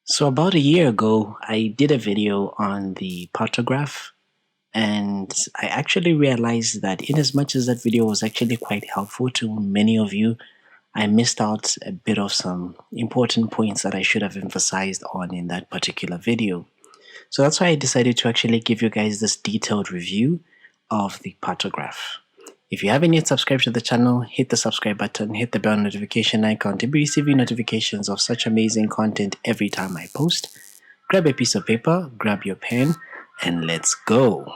So about a year ago, I did a video on the Partograph, and I actually realized that in as much as that video was actually quite helpful to many of you, I missed out a bit of some important points that I should have emphasized on in that particular video. So that's why I decided to actually give you guys this detailed review of the Partograph. If you haven't yet subscribed to the channel, hit the subscribe button, hit the bell notification icon to be receiving notifications of such amazing content every time I post. Grab a piece of paper, grab your pen, and let's go.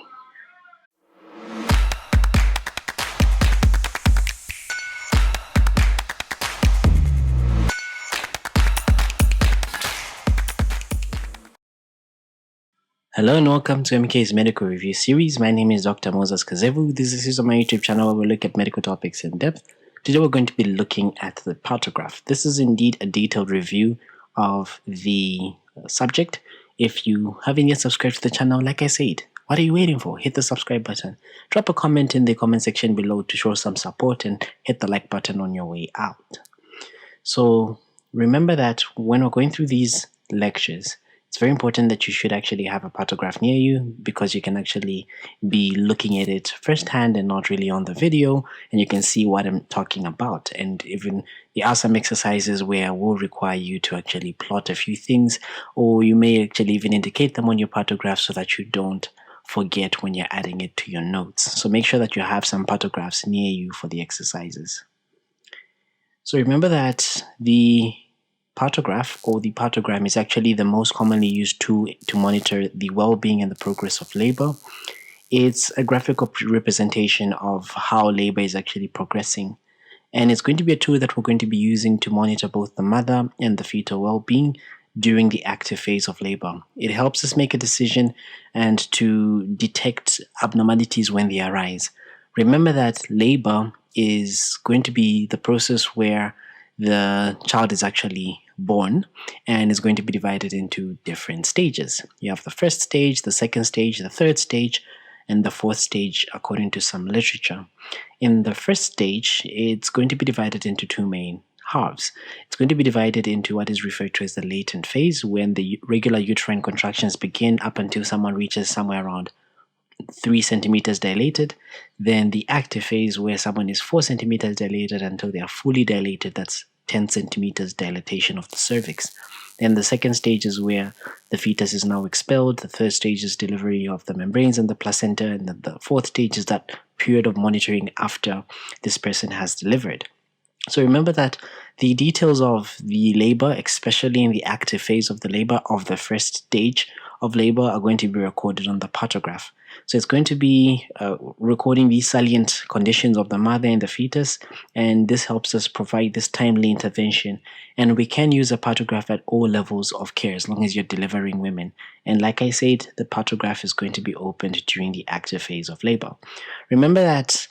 Hello and welcome to MK's Medical Review Series. My name is Dr. Moses Kazevu. This is on my YouTube channel where we look at medical topics in depth. Today we're going to be looking at the Partograph. This is indeed a detailed review of the subject. If you haven't yet subscribed to the channel, like I said, what are you waiting for? Hit the subscribe button. Drop a comment in the comment section below to show some support and hit the like button on your way out. So remember that when we're going through these lectures, it's very important that you should actually have a Partograph near you because you can actually be looking at it firsthand and not really on the video, and you can see what I'm talking about. And even there are some exercises where I will require you to actually plot a few things, or you may actually even indicate them on your Partograph so that you don't forget when you're adding it to your notes. So make sure that you have some Partographs near you for the exercises. So remember that the Partograph or the partogram is actually the most commonly used tool to monitor the well-being and the progress of labor. It's a graphical representation of how labor is actually progressing. And it's going to be a tool that we're going to be using to monitor both the mother and the fetal well-being during the active phase of labor. It helps us make a decision and to detect abnormalities when they arise. Remember that labor is going to be the process where the child is actually born and is going to be divided into different stages. You have the first stage, the second stage, the third stage, and the fourth stage according to some literature. In the first stage, it's going to be divided into two main halves. It's going to be divided into what is referred to as the latent phase, when the regular uterine contractions begin up until someone reaches somewhere around 3 centimeters dilated. Then the active phase, where someone is 4 centimeters dilated until they are fully dilated. That's 10 centimeters dilatation of the cervix. Then the second stage is where the fetus is now expelled. The third stage is delivery of the membranes and the placenta. And then the fourth stage is that period of monitoring after this person has delivered. So remember that the details of the labor, especially in the active phase of the labor of the first stage of labor, are going to be recorded on the Partograph. So it's going to be recording these salient conditions of the mother and the fetus, and this helps us provide this timely intervention. And we can use a Partograph at all levels of care as long as you're delivering women. And like I said, the Partograph is going to be opened during the active phase of labor. Remember that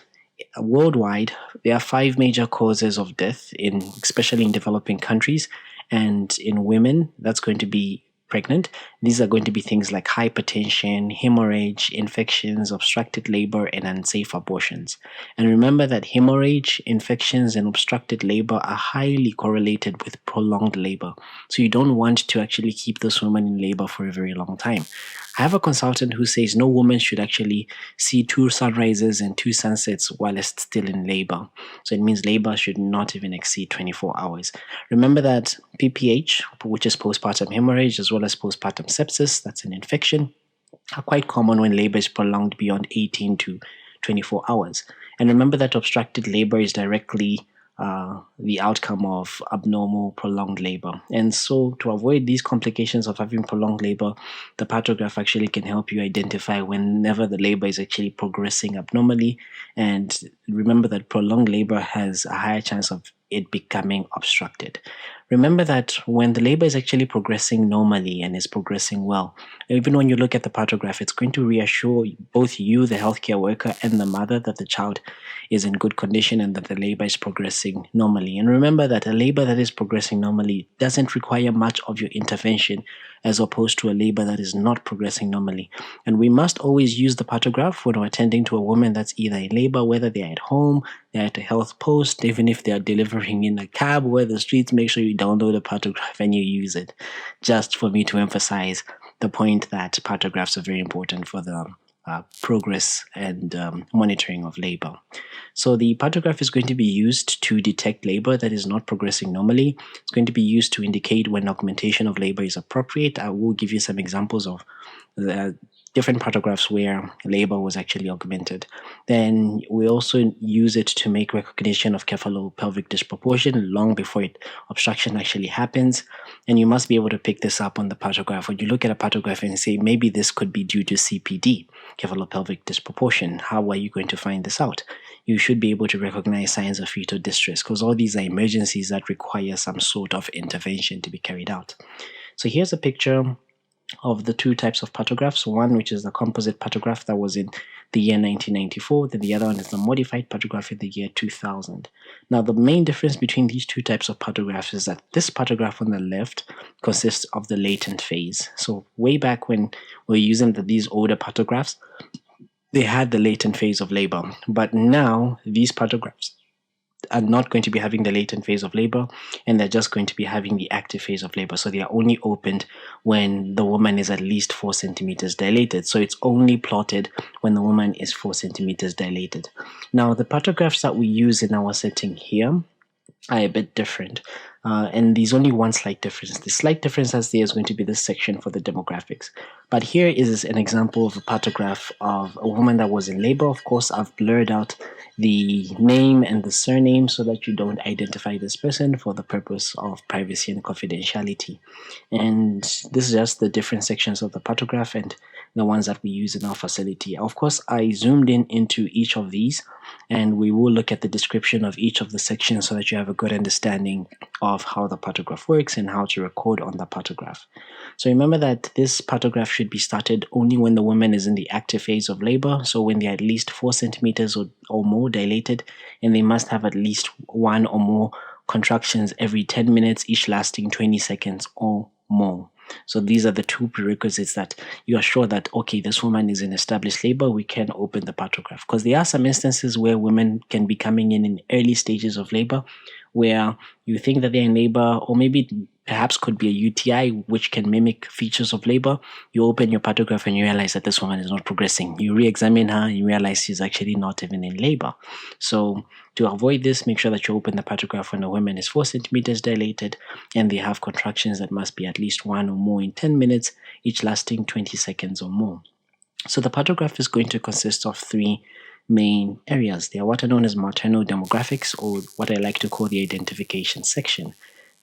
worldwide, there are 5 major causes of death, especially in developing countries, and in women, that's going to be pregnant. These are going to be things like hypertension, hemorrhage, infections, obstructed labor, and unsafe abortions. And remember that hemorrhage, infections, and obstructed labor are highly correlated with prolonged labor. So you don't want to actually keep this woman in labor for a very long time. I have a consultant who says no woman should actually see 2 sunrises and 2 sunsets while still in labor. So it means labor should not even exceed 24 hours. Remember that PPH, which is postpartum hemorrhage, as well as postpartum sepsis, that's an infection, are quite common when labor is prolonged beyond 18 to 24 hours. And remember that obstructed labor is directly the outcome of abnormal prolonged labor. And so to avoid these complications of having prolonged labor, the Partograph actually can help you identify whenever the labor is actually progressing abnormally. And remember that prolonged labor has a higher chance of it becoming obstructed. Remember that when the labor is actually progressing normally and is progressing well, even when you look at the Partograph, it's going to reassure both you, the healthcare worker, and the mother that the child is in good condition and that the labor is progressing normally. And remember that a labor that is progressing normally doesn't require much of your intervention. as opposed to a labor that is not progressing normally. And we must always use the Partograph when we're attending to a woman that's either in labor, whether they're at home, they're at a health post, even if they're delivering in a cab or the streets. Make sure you download the Partograph and you use it. Just for me to emphasize the point that Partographs are very important for the progress and monitoring of labor. So the Partograph is going to be used to detect labor that is not progressing normally. It's going to be used to indicate when augmentation of labor is appropriate. I will give you some examples of the different Partographs where labor was actually augmented. Then we also use it to make recognition of cephalopelvic disproportion long before obstruction actually happens. And you must be able to pick this up on the Partograph. When you look at a Partograph and say, maybe this could be due to CPD, cephalopelvic disproportion, how are you going to find this out? You should be able to recognize signs of fetal distress, because all these are emergencies that require some sort of intervention to be carried out. So here's a picture of the two types of Partographs. One, which is the composite Partograph that was in the year 1994, then the other one is the modified Partograph in the year 2000. Now, the main difference between these two types of Partographs is that this Partograph on the left consists of the latent phase. So way back when we were using these older Partographs, they had the latent phase of labor. But now these Partographs are not going to be having the latent phase of labor, and they're just going to be having the active phase of labor. So they are only opened when the woman is at least 4 centimeters dilated. So it's only plotted when the woman is 4 centimeters dilated. Now, the Partographs that we use in our setting here are a bit different. And there's only one slight difference. The slight difference as there is going to be this section for the demographics. But here is an example of a Partograph of a woman that was in labor. Of course, I've blurred out the name and the surname so that you don't identify this person for the purpose of privacy and confidentiality. And this is just the different sections of the Partograph and the ones that we use in our facility. Of course, I zoomed in into each of these, and we will look at the description of each of the sections so that you have a good understanding of how the Partograph works and how to record on the Partograph. So remember that this Partograph should be started only when the woman is in the active phase of labor, so when they're at least 4 centimeters or more dilated, and they must have at least one or more contractions every 10 minutes, each lasting 20 seconds or more. So these are the two prerequisites that you are sure that, okay, this woman is in established labor, we can open the Partograph. Because there are some instances where women can be coming in early stages of labor where you think that they're in labor, or maybe perhaps could be a UTI, which can mimic features of labor. You open your Partograph and you realize that this woman is not progressing. You re-examine her and you realize she's actually not even in labor. So to avoid this, make sure that you open the Partograph when a woman is 4 centimeters dilated and they have contractions that must be at least one or more in 10 minutes, each lasting 20 seconds or more. So the Partograph is going to consist of three main areas. They are what are known as maternal demographics, or what I like to call the identification section.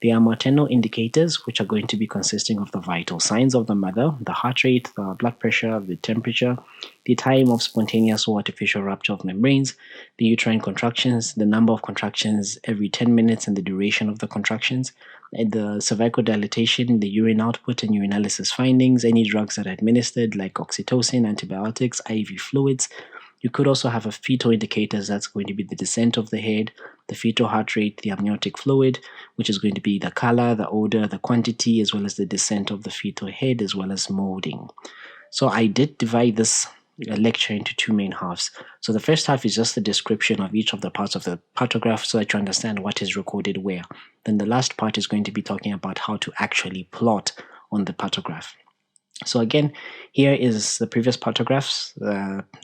They are maternal indicators, which are going to be consisting of the vital signs of the mother, the heart rate, the blood pressure, the temperature, the time of spontaneous or artificial rupture of membranes, the uterine contractions, the number of contractions every 10 minutes and the duration of the contractions, and the cervical dilatation, the urine output and urinalysis findings, any drugs that are administered like oxytocin, antibiotics, IV fluids. You could also have a fetal indicators. That's going to be the descent of the head, the fetal heart rate, the amniotic fluid, which is going to be the color, the odor, the quantity, as well as the descent of the fetal head, as well as molding. So I did divide this lecture into two main halves. So the first half is just the description of each of the parts of the Partograph so that you understand what is recorded where. Then the last part is going to be talking about how to actually plot on the Partograph. So again, here is the previous Partographs.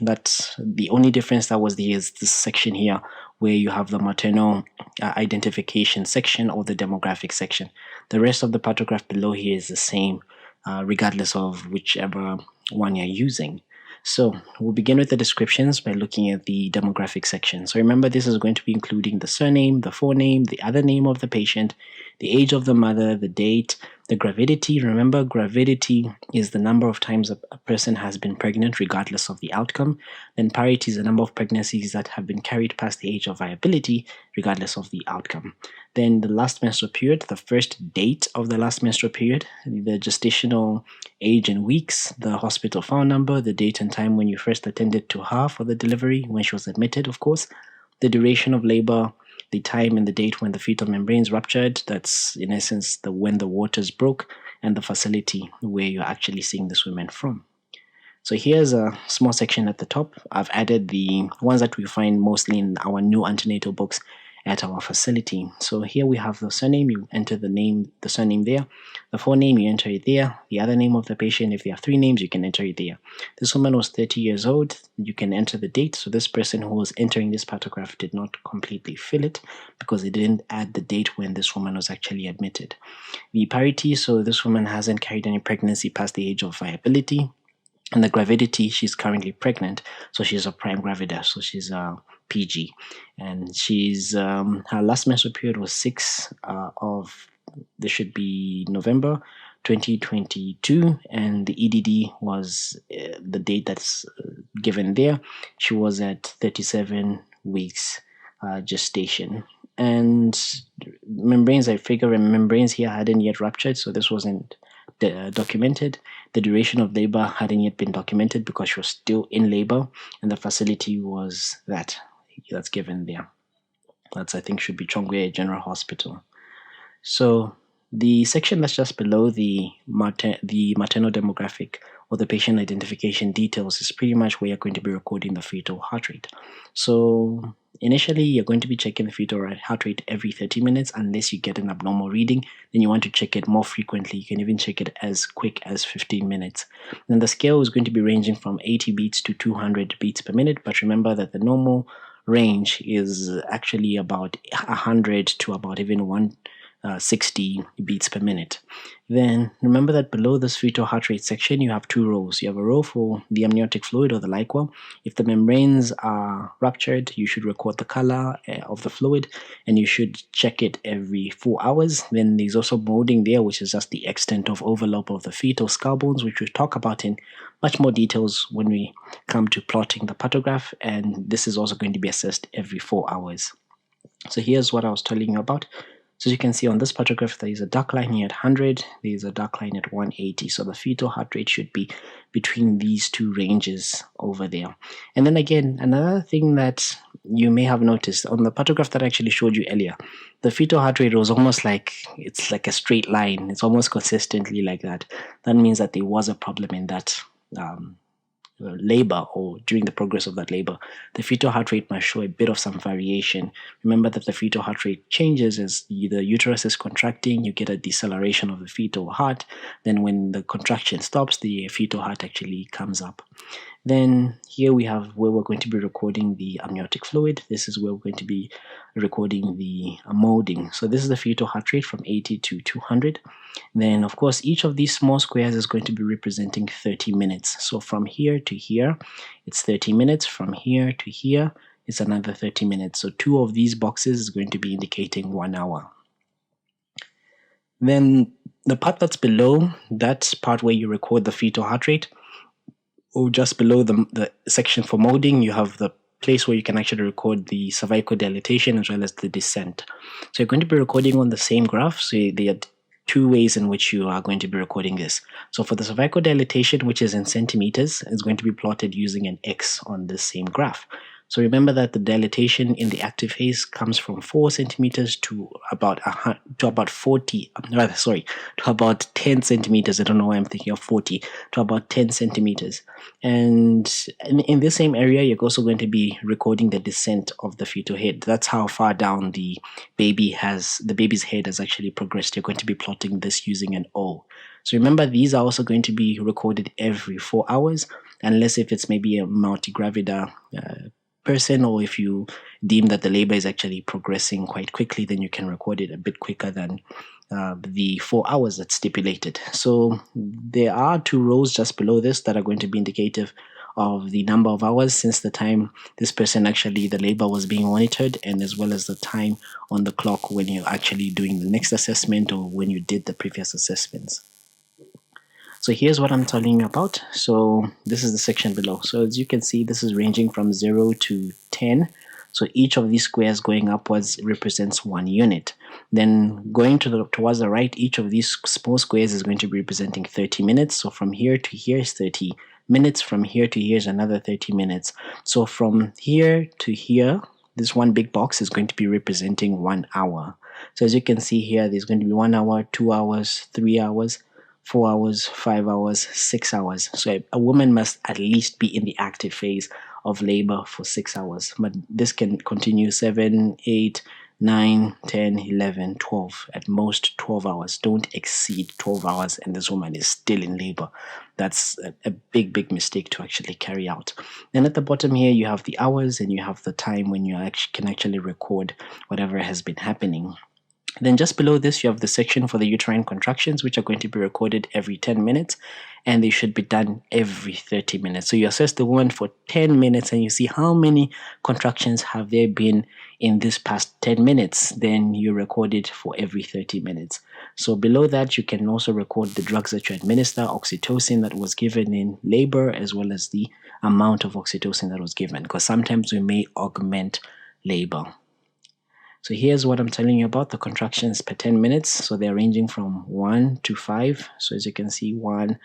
That's the only difference that was there is this section here where you have the maternal identification section or the demographic section. The rest of the Partograph below here is the same, regardless of whichever one you're using. So we'll begin with the descriptions by looking at the demographic section. So remember, this is going to be including the surname, the forename, the other name of the patient, the age of the mother, the date, the gravidity. Remember, gravidity is the number of times a person has been pregnant regardless of the outcome. Then parity is the number of pregnancies that have been carried past the age of viability regardless of the outcome. Then the last menstrual period, the first date of the last menstrual period, the gestational age in weeks, the hospital phone number, the date and time when you first attended to her for the delivery, when she was admitted, of course, the duration of labor, the time and the date when the fetal membranes ruptured, that's in essence when the waters broke, and the facility where you're actually seeing this woman from. So here's a small section at the top. I've added the ones that we find mostly in our new antenatal books at our facility. So here we have the surname, you enter the surname there. The full name, you enter it there. The other name of the patient, if they have 3 names, you can enter it there. This woman was 30 years old. You can enter the date. So this person who was entering this Partograph did not completely fill it because they didn't add the date when this woman was actually admitted. The parity, so this woman hasn't carried any pregnancy past the age of viability. And the gravidity, she's currently pregnant, so she's a prime gravida, so she's a PG, and she's her last menstrual period was 6 of this should be November 2022, and the EDD was the date that's given there. She was at 37 weeks gestation, and membranes, I figure membranes here hadn't yet ruptured, so this wasn't documented. The duration of labor hadn't yet been documented because she was still in labor, and the facility was that's given there. That's, I think, should be Chongwe General Hospital. So the section that's just below the maternal demographic or the patient identification details is pretty much where you're going to be recording the fetal heart rate. So initially, you're going to be checking the fetal heart rate every 30 minutes unless you get an abnormal reading. Then you want to check it more frequently. You can even check it as quick as 15 minutes. Then the scale is going to be ranging from 80 beats to 200 beats per minute. But remember that the normal range is actually about 100 to about even 160 beats per minute. Then remember that below this fetal heart rate section, you have 2 rows. You have a row for the amniotic fluid or the liquor. If the membranes are ruptured, you should record the color of the fluid, and you should check it every 4 hours. Then there's also molding there, which is just the extent of overlap of the fetal skull bones, which we'll talk about in much more details when we come to plotting the Partograph, and this is also going to be assessed every 4 hours. So here's what I was telling you about. So as you can see on this Partograph, there is a dark line here at 100, there is a dark line at 180. So the fetal heart rate should be between these 2 ranges over there. And then again, another thing that you may have noticed on the Partograph that I actually showed you earlier, the fetal heart rate was almost like, it's like a straight line. It's almost consistently like that. That means that there was a problem in that labor or during the progress of that labor. The fetal heart rate must show a bit of some variation. Remember that the fetal heart rate changes as the uterus is contracting, you get a deceleration of the fetal heart. Then when the contraction stops, the fetal heart actually comes up. Then here we have where we're going to be recording the amniotic fluid. This is where we're going to be recording the molding. So this is the fetal heart rate from 80 to 200. Then, of course, each of these small squares is going to be representing 30 minutes. So from here to here, it's 30 minutes. From here to here, it's another 30 minutes. So 2 of these boxes is going to be indicating 1 hour. Then the part that's below, that's part where you record the fetal heart rate, or just below the section for molding, you have the place where you can actually record the cervical dilatation as well as the descent. So you're going to be recording on the same graph. So there are 2 ways in which you are going to be recording this. So for the cervical dilatation, which is in centimeters, it's going to be plotted using an X on this same graph. So remember that the dilatation in the active phase comes from 4 centimeters to about 10 centimeters. I don't know why I'm thinking of 40, to about 10 centimeters. And in this same area, you're also going to be recording the descent of the fetal head. That's how far down the baby's head has actually progressed. You're going to be plotting this using an O. So remember, these are also going to be recorded every 4 hours, unless if it's maybe a multigravida person, or if you deem that the labor is actually progressing quite quickly, then you can record it a bit quicker than the 4 hours that's stipulated. So there are 2 rows just below this that are going to be indicative of the number of hours since the time this person actually, the labor was being monitored, and as well as the time on the clock when you're actually doing the next assessment or when you did the previous assessments. So here's what I'm telling you about. So this is the section below. So as you can see, this is ranging from 0 to 10. So each of these squares going upwards represents 1 unit. Then going towards the right, each of these small squares is going to be representing 30 minutes. So from here to here is 30 minutes. From here to here is another 30 minutes. So from here to here, this one big box is going to be representing 1 hour. So as you can see here, there's going to be 1 hour, 2 hours, 3 hours, 4 hours, 5 hours, 6 hours. So a woman must at least be in the active phase of labor for 6 hours. But this can continue 7, 8, 9, 10, 11, 12, at most 12 hours. Don't exceed 12 hours and this woman is still in labor. That's a big mistake to actually carry out. And at the bottom here, you have the hours and you have the time when you can actually record whatever has been happening. Then just below this, you have the section for the uterine contractions, which are going to be recorded every 10 minutes, and they should be done every 30 minutes. So you assess the woman for 10 minutes and you see how many contractions have there been in this past 10 minutes. Then you record it for every 30 minutes. So below that, you can also record the drugs that you administer, oxytocin that was given in labor, as well as the amount of oxytocin that was given, because sometimes we may augment labor. So here's what I'm telling you about the contractions per 10 minutes. So they're ranging from 1 to 5. So as you can see, 1,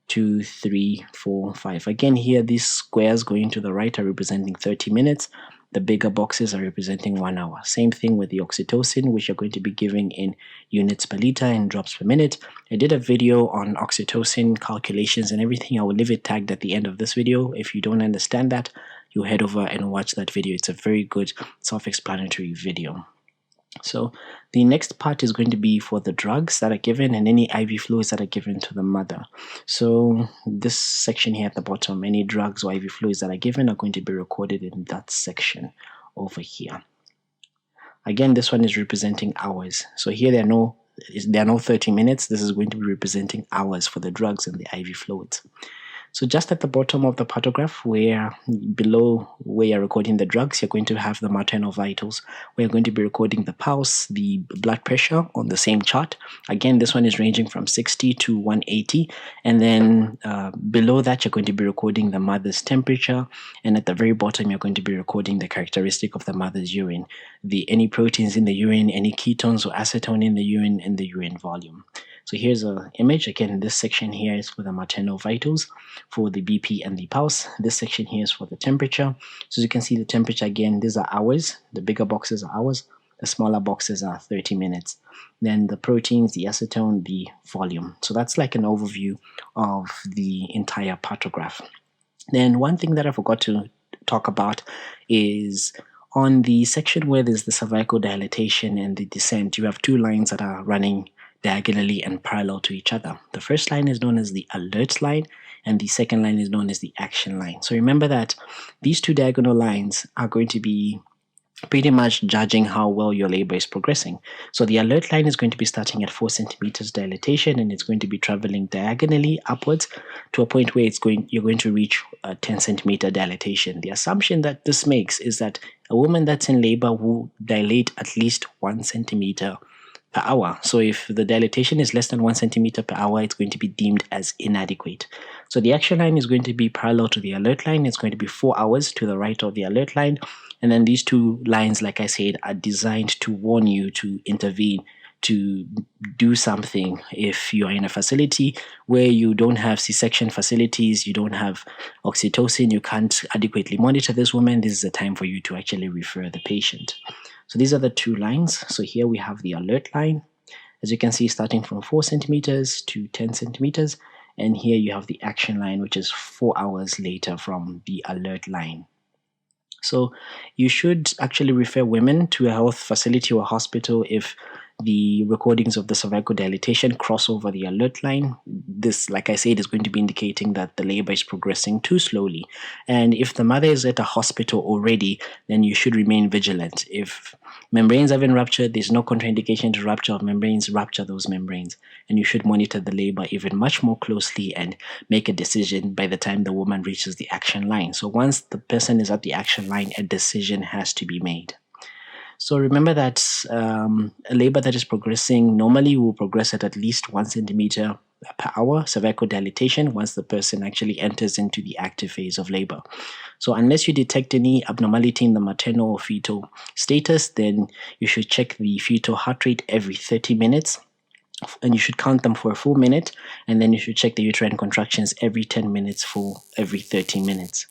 2, 3, 4, 5. Again, here these squares going to the right are representing 30 minutes. The bigger boxes are representing 1 hour. Same thing with the oxytocin, which you're going to be giving in units per liter and drops per minute. I did a video on oxytocin calculations and everything. I will leave it tagged at the end of this video. If you don't understand that, you head over and watch that video. It's a very good self-explanatory video. So the next part is going to be for the drugs that are given and any IV fluids that are given to the mother. So this section here at the bottom, any drugs or IV fluids that are given are going to be recorded in that section over here. Again, this one is representing hours. So here there are no 30 minutes. This is going to be representing hours for the drugs and the IV fluids. So just at the bottom of the Partograph, below where you're recording the drugs, you're going to have the maternal vitals. We're going to be recording the pulse, the blood pressure on the same chart. Again, this one is ranging from 60 to 180. And then below that, you're going to be recording the mother's temperature. And at the very bottom, you're going to be recording the characteristic of the mother's urine, any proteins in the urine, any ketones or acetone in the urine, and the urine volume. So here's an image. Again, this section here is for the maternal vitals, for the BP and the pulse. This section here is for the temperature. So as you can see, the temperature, again, these are hours. The bigger boxes are hours. The smaller boxes are 30 minutes. Then the proteins, the acetone, the volume. So that's like an overview of the entire Partograph. Then one thing that I forgot to talk about is on the section where there's the cervical dilatation and the descent, you have two lines that are running diagonally and parallel to each other. The first line is known as the alert line, and the second line is known as the action line. So remember that these two diagonal lines are going to be pretty much judging how well your labor is progressing. So the alert line is going to be starting at 4 centimeters dilatation, and it's going to be traveling diagonally upwards to a point where you're going to reach a 10 centimeter dilatation. The assumption that this makes is that a woman that's in labor will dilate at least 1 centimeter per hour. So if the dilatation is less than 1 centimeter per hour, it's going to be deemed as inadequate. So the action line is going to be parallel to the alert line. It's going to be 4 hours to the right of the alert line. And then these two lines, like I said, are designed to warn you to intervene, to do something. If you're in a facility where you don't have C-section facilities, you don't have oxytocin, you can't adequately monitor this woman, this is the time for you to actually refer the patient. So these are the two lines. So here we have the alert line, as you can see, starting from 4 centimeters to 10 centimeters. And here you have the action line, which is 4 hours later from the alert line. So you should actually refer women to a health facility or hospital if the recordings of the cervical dilatation cross over the alert line. This, like I said, is going to be indicating that the labor is progressing too slowly. And if the mother is at a hospital already, then you should remain vigilant. If membranes haven't ruptured, there's no contraindication to rupture of membranes, rupture those membranes. And you should monitor the labor even much more closely and make a decision by the time the woman reaches the action line. So once the person is at the action line, a decision has to be made. So remember that a labor that is progressing normally will progress at least 1 centimeter per hour, cervical dilatation, once the person actually enters into the active phase of labor. So unless you detect any abnormality in the maternal or fetal status, then you should check the fetal heart rate every 30 minutes. And you should count them for a full minute. And then you should check the uterine contractions every 10 minutes for every 30 minutes.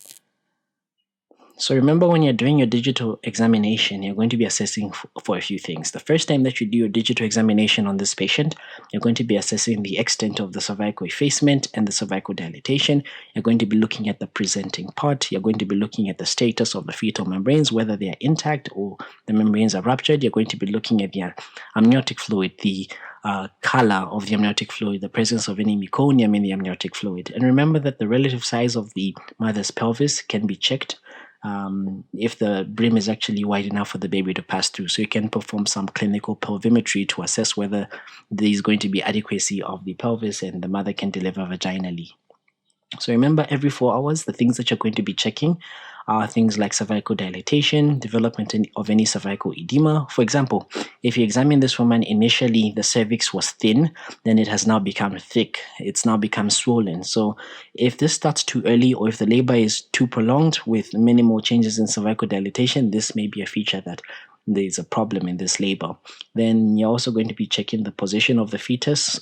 So remember, when you're doing your digital examination, you're going to be assessing for a few things. The first time that you do your digital examination on this patient, you're going to be assessing the extent of the cervical effacement and the cervical dilatation. You're going to be looking at the presenting part. You're going to be looking at the status of the fetal membranes, whether they are intact or the membranes are ruptured. You're going to be looking at the amniotic fluid, the color of the amniotic fluid, the presence of any meconium in the amniotic fluid. And remember that the relative size of the mother's pelvis can be checked if the brim is actually wide enough for the baby to pass through. So you can perform some clinical pelvimetry to assess whether there is going to be adequacy of the pelvis and the mother can deliver vaginally. So remember, every 4 hours, the things that you're going to be checking are things like cervical dilatation, development of any cervical edema. For example, if you examine this woman, initially the cervix was thin, then it has now become thick. It's now become swollen. So if this starts too early, or if the labor is too prolonged with minimal changes in cervical dilatation, this may be a feature that there's a problem in this labor. Then you're also going to be checking the position of the fetus,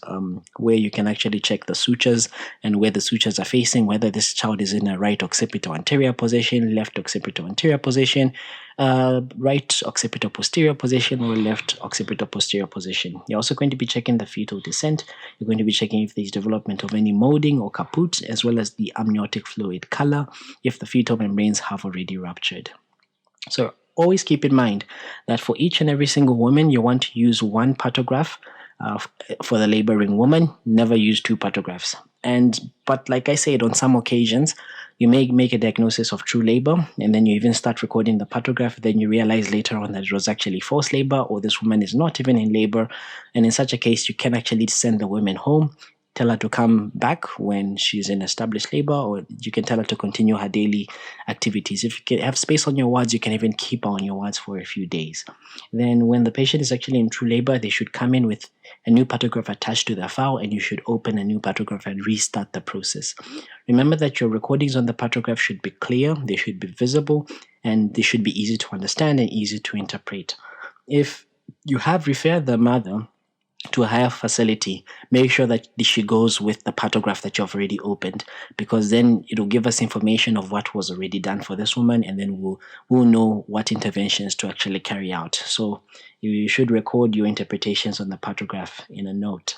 where you can actually check the sutures and where the sutures are facing, whether this child is in a right occipital anterior position, left occipital anterior position, right occipital posterior position, or left occipital posterior position. You're also going to be checking the fetal descent. You're going to be checking if there's development of any molding or caput, as well as the amniotic fluid color, if the fetal membranes have already ruptured. So always keep in mind that for each and every single woman, you want to use one Partograph for the laboring woman. Never use 2 Partographs. But like I said, on some occasions, you may make a diagnosis of true labor, and then you even start recording the Partograph. Then you realize later on that it was actually false labor, or this woman is not even in labor. And in such a case, you can actually send the woman home, tell her to come back when she's in established labor, or you can tell her to continue her daily activities. If you can have space on your wards, you can even keep her on your wards for a few days. Then when the patient is actually in true labor, they should come in with a new Partograph attached to their file, and you should open a new Partograph and restart the process. Remember that your recordings on the Partograph should be clear, they should be visible, and they should be easy to understand and easy to interpret. If you have referred the mother to a higher facility, make sure that she goes with the Partograph that you've already opened, because then it'll give us information of what was already done for this woman, and then we'll know what interventions to actually carry out. So you should record your interpretations on the Partograph in a note.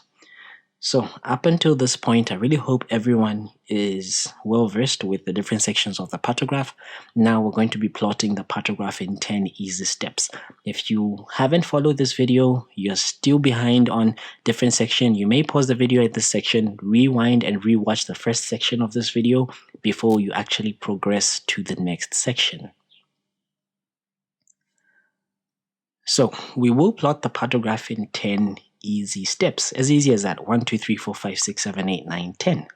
So up until this point, I really hope everyone is well versed with the different sections of the Partograph. Now we're going to be plotting the Partograph in 10 easy steps. If you haven't followed this video, you're still behind on different sections, you may pause the video at this section, rewind and rewatch the first section of this video before you actually progress to the next section. So we will plot the Partograph in 10 easy steps, as easy as that: 1, 2, 3, 4, 5, 6, 7, 8, 9, 10.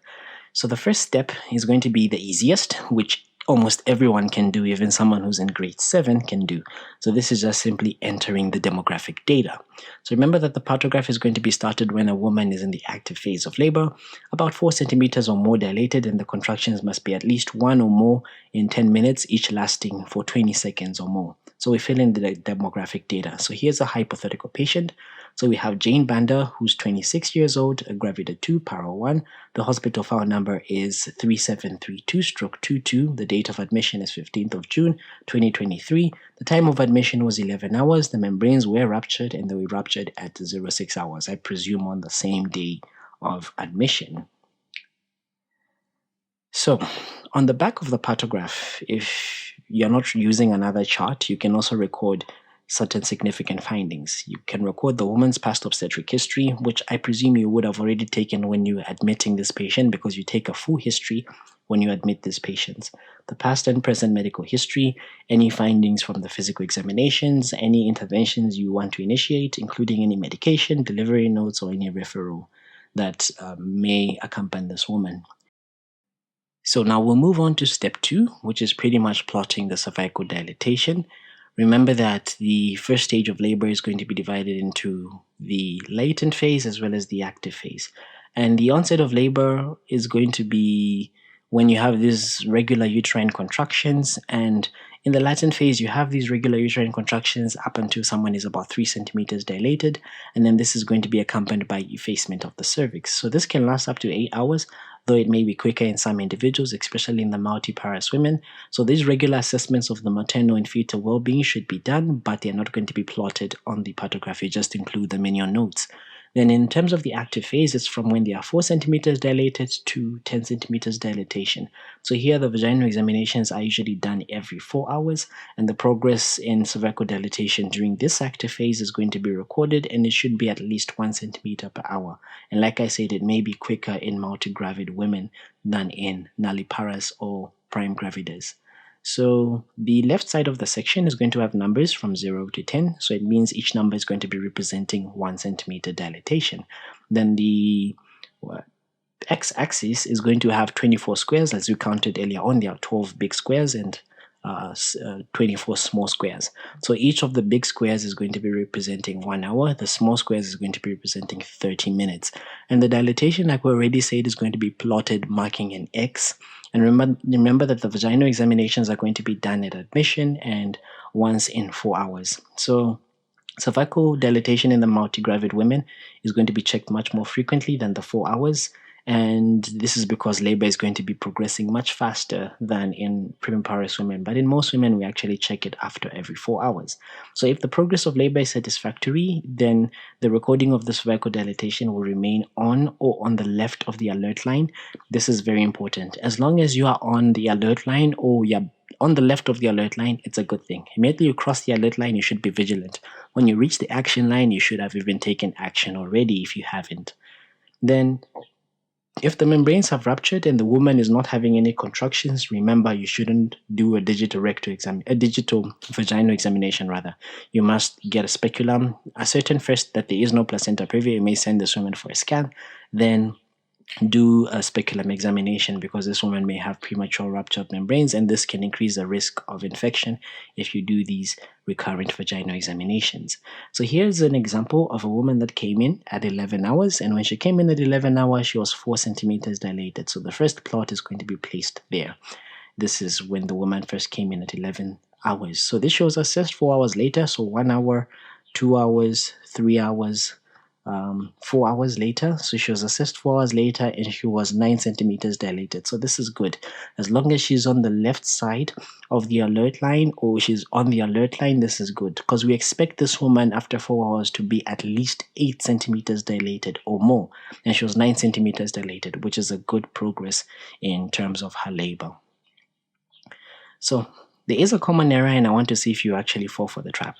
So the first step is going to be the easiest, which almost everyone can do, even someone who's in grade 7 can do. So this is just simply entering the demographic data. So remember that the Partograph is going to be started when a woman is in the active phase of labor, about 4 centimeters or more dilated, and the contractions must be at least 1 or more in 10 minutes, each lasting for 20 seconds or more. So we fill in the demographic data. So here's a hypothetical patient. So we have Jane Bander, who's 26 years old, a gravida 2, para 1. The hospital file number is 3732/22. The date of admission is 15th of June, 2023. The time of admission was 11 hours. The membranes were ruptured, and they were ruptured at 06 hours, I presume on the same day of admission. So on the back of the Partograph, if you're not using another chart, you can also record certain significant findings. You can record the woman's past obstetric history, which I presume you would have already taken when you were admitting this patient, because you take a full history when you admit these patients. The past and present medical history, any findings from the physical examinations, any interventions you want to initiate, including any medication, delivery notes, or any referral that may accompany this woman. So now we'll move on to step 2, which is pretty much plotting the cervical dilatation. Remember that the first stage of labor is going to be divided into the latent phase as well as the active phase. And the onset of labor is going to be when you have these regular uterine contractions, and in the latent phase you have these regular uterine contractions up until someone is about 3 centimeters dilated, and then this is going to be accompanied by effacement of the cervix. So this can last up to 8 hours, though it may be quicker in some individuals, especially in the multiparous women. So these regular assessments of the maternal and fetal well-being should be done, but they're not going to be plotted on the Partograph. You just include them in your notes. Then in terms of the active phase, it's from when they are 4 centimeters dilated to 10 centimeters dilatation. So here the vaginal examinations are usually done every 4 hours, and the progress in cervical dilatation during this active phase is going to be recorded, and it should be at least 1 centimeter per hour. And like I said, it may be quicker in multigravid women than in nulliparous or prime gravidas. So the left side of the section is going to have numbers from 0 to 10. So it means each number is going to be representing 1 centimeter dilatation. Then the x-axis is going to have 24 squares. As we counted earlier on, there are 12 big squares and 24 small squares. So each of the big squares is going to be representing 1 hour. The small squares is going to be representing 30 minutes. And the dilatation, like we already said, is going to be plotted marking an X. And remember that the vaginal examinations are going to be done at admission and once in 4 hours. So cervical dilatation in the multigravid women is going to be checked much more frequently than the 4 hours. And this is because labor is going to be progressing much faster than in primiparous women. But in most women, we actually check it after every 4 hours. So if the progress of labor is satisfactory, then the recording of the cervical dilatation will remain on or on the left of the alert line. This is very important. As long as you are on the alert line or you're on the left of the alert line, it's a good thing. Immediately you cross the alert line, you should be vigilant. When you reach the action line, you should have even taken action already if you haven't. Then if the membranes have ruptured and the woman is not having any contractions, remember you shouldn't do a digital vaginal examination rather. You must get a speculum, ascertain first that there is no placenta previa. You may send this woman for a scan, then do a speculum examination because this woman may have premature ruptured membranes, and this can increase the risk of infection if you do these recurrent vaginal examinations. So here's an example of a woman that came in at 11 hours, and when she came in at 11 hours, she was 4 centimeters dilated. So the first plot is going to be placed there. This is when the woman first came in at 11 hours. So this shows assessed 4 hours later, so 1 hour, 2 hours, 3 hours, 4 hours later. So she was assessed 4 hours later and she was 9 centimeters dilated. So this is good. As long as she's on the left side of the alert line or she's on the alert line, this is good because we expect this woman after 4 hours to be at least 8 centimeters dilated or more. And she was 9 centimeters dilated, which is a good progress in terms of her labor. So there is a common error and I want to see if you actually fall for the trap.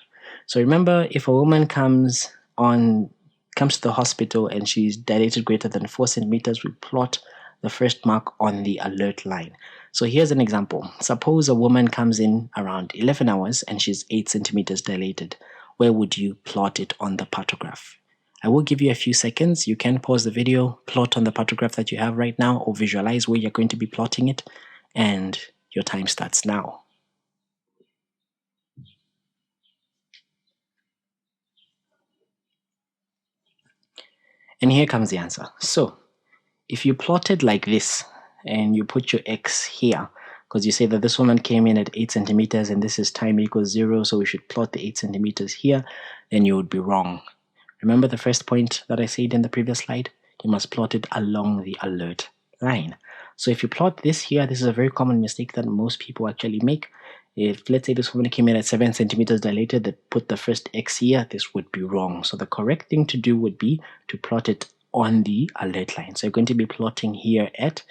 So remember, if a woman comes to the hospital and she's dilated greater than 4 centimeters, we plot the first mark on the alert line. So here's an example. Suppose a woman comes in around 11 hours and she's 8 centimeters dilated. Where would you plot it on the Partograph? I will give you a few seconds. You can pause the video, plot on the Partograph that you have right now, or visualize where you're going to be plotting it, and your time starts now. And here comes the answer. So if you plot it like this and you put your X here, because you say that this woman came in at 8 centimeters and this is time equals 0, so we should plot the 8 centimeters here, then you would be wrong. Remember the first point that I said in the previous slide? You must plot it along the alert line. So if you plot this here, this is a very common mistake that most people actually make. If, let's say, this woman came in at 7 centimeters dilated, they put the first X here, this would be wrong. So the correct thing to do would be to plot it on the alert line. So you're going to be plotting here at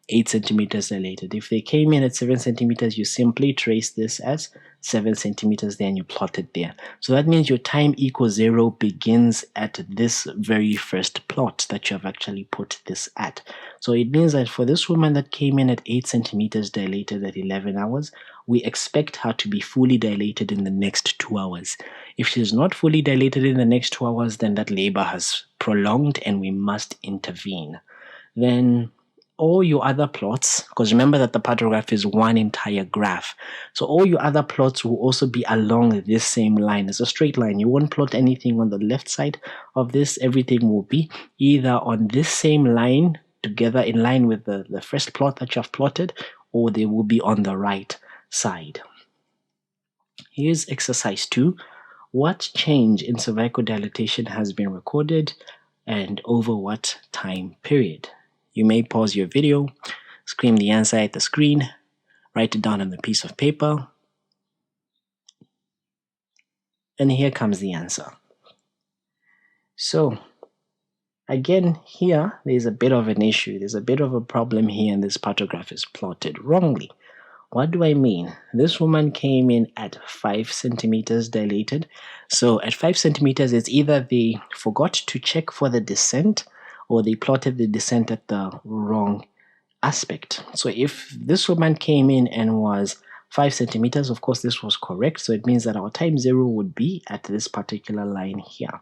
8 centimeters dilated. If they came in at 7 centimeters, you simply trace this as 7 centimeters there and you plot it there. So that means your time equals 0 begins at this very first plot that you have actually put this at. So it means that for this woman that came in at 8 centimeters dilated at 11 hours, we expect her to be fully dilated in the next 2 hours. If she's not fully dilated in the next 2 hours, then that labor has prolonged and we must intervene. Then all your other plots, because remember that the Partograph is one entire graph, so all your other plots will also be along this same line. It's a straight line. You won't plot anything on the left side of this. Everything will be either on this same line together in line with the first plot that you have plotted, or they will be on the right side. Here's exercise 2. What change in cervical dilatation has been recorded and over what time period? You may pause your video, scream the answer at the screen, write it down on a piece of paper, and here comes the answer. So, again, here, there's a bit of an issue. There's a bit of a problem here, and this Partograph is plotted wrongly. What do I mean? This woman came in at 5 centimeters dilated. So at 5 centimeters, it's either they forgot to check for the descent or they plotted the descent at the wrong aspect. So if this woman came in and was 5 centimeters, of course, this was correct. So it means that our time zero would be at this particular line here.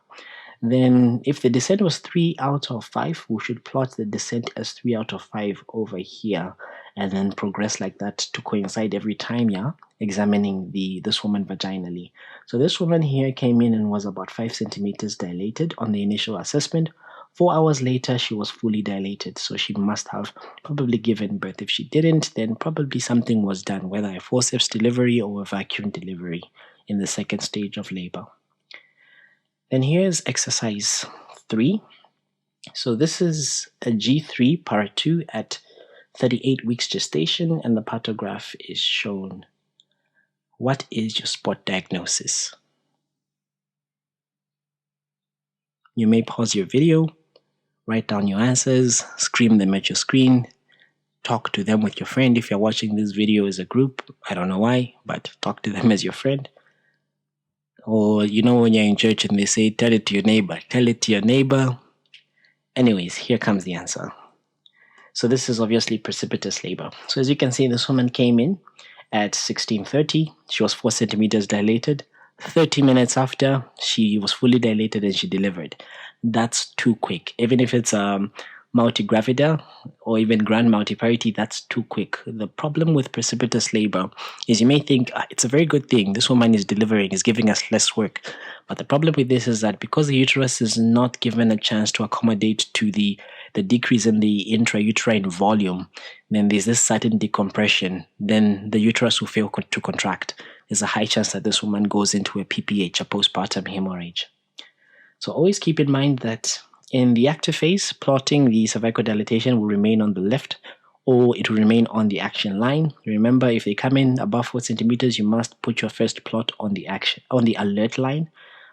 Then if the descent was 3 out of 5, we should plot the descent as 3 out of 5 over here and then progress like that to coincide every time, examining this woman vaginally. So this woman here came in and was about 5 centimeters dilated on the initial assessment. 4 hours later, she was fully dilated, so she must have probably given birth. If she didn't, then probably something was done, whether a forceps delivery or a vacuum delivery in the second stage of labor. Then here's exercise 3. So this is a G3 part 2 at 38 weeks gestation, and the Partograph is shown. What is your spot diagnosis? You may pause your video, write down your answers, scream them at your screen, talk to them with your friend. If you're watching this video as a group, I don't know why, but talk to them as your friend. Or when you're in church and they say, tell it to your neighbor. Tell it to your neighbor. Anyways, here comes the answer. So this is obviously precipitous labor. So as you can see, this woman came in at 16:30. She was 4 centimeters dilated. 30 minutes after, she was fully dilated and she delivered. That's too quick. Even if it's multigravida or even grand multiparity, that's too quick. The problem with precipitous labor is you may think it's a very good thing. This woman is delivering, is giving us less work. But the problem with this is that because the uterus is not given a chance to accommodate to the decrease in the intrauterine volume, then there's this sudden decompression. Then the uterus will fail to contract. There's a high chance that this woman goes into a PPH, a postpartum hemorrhage. So always keep in mind that in the active phase, plotting the cervical dilatation will remain on the left or it will remain on the action line. Remember, if they come in above 4 centimeters, you must put your first plot on the alert line.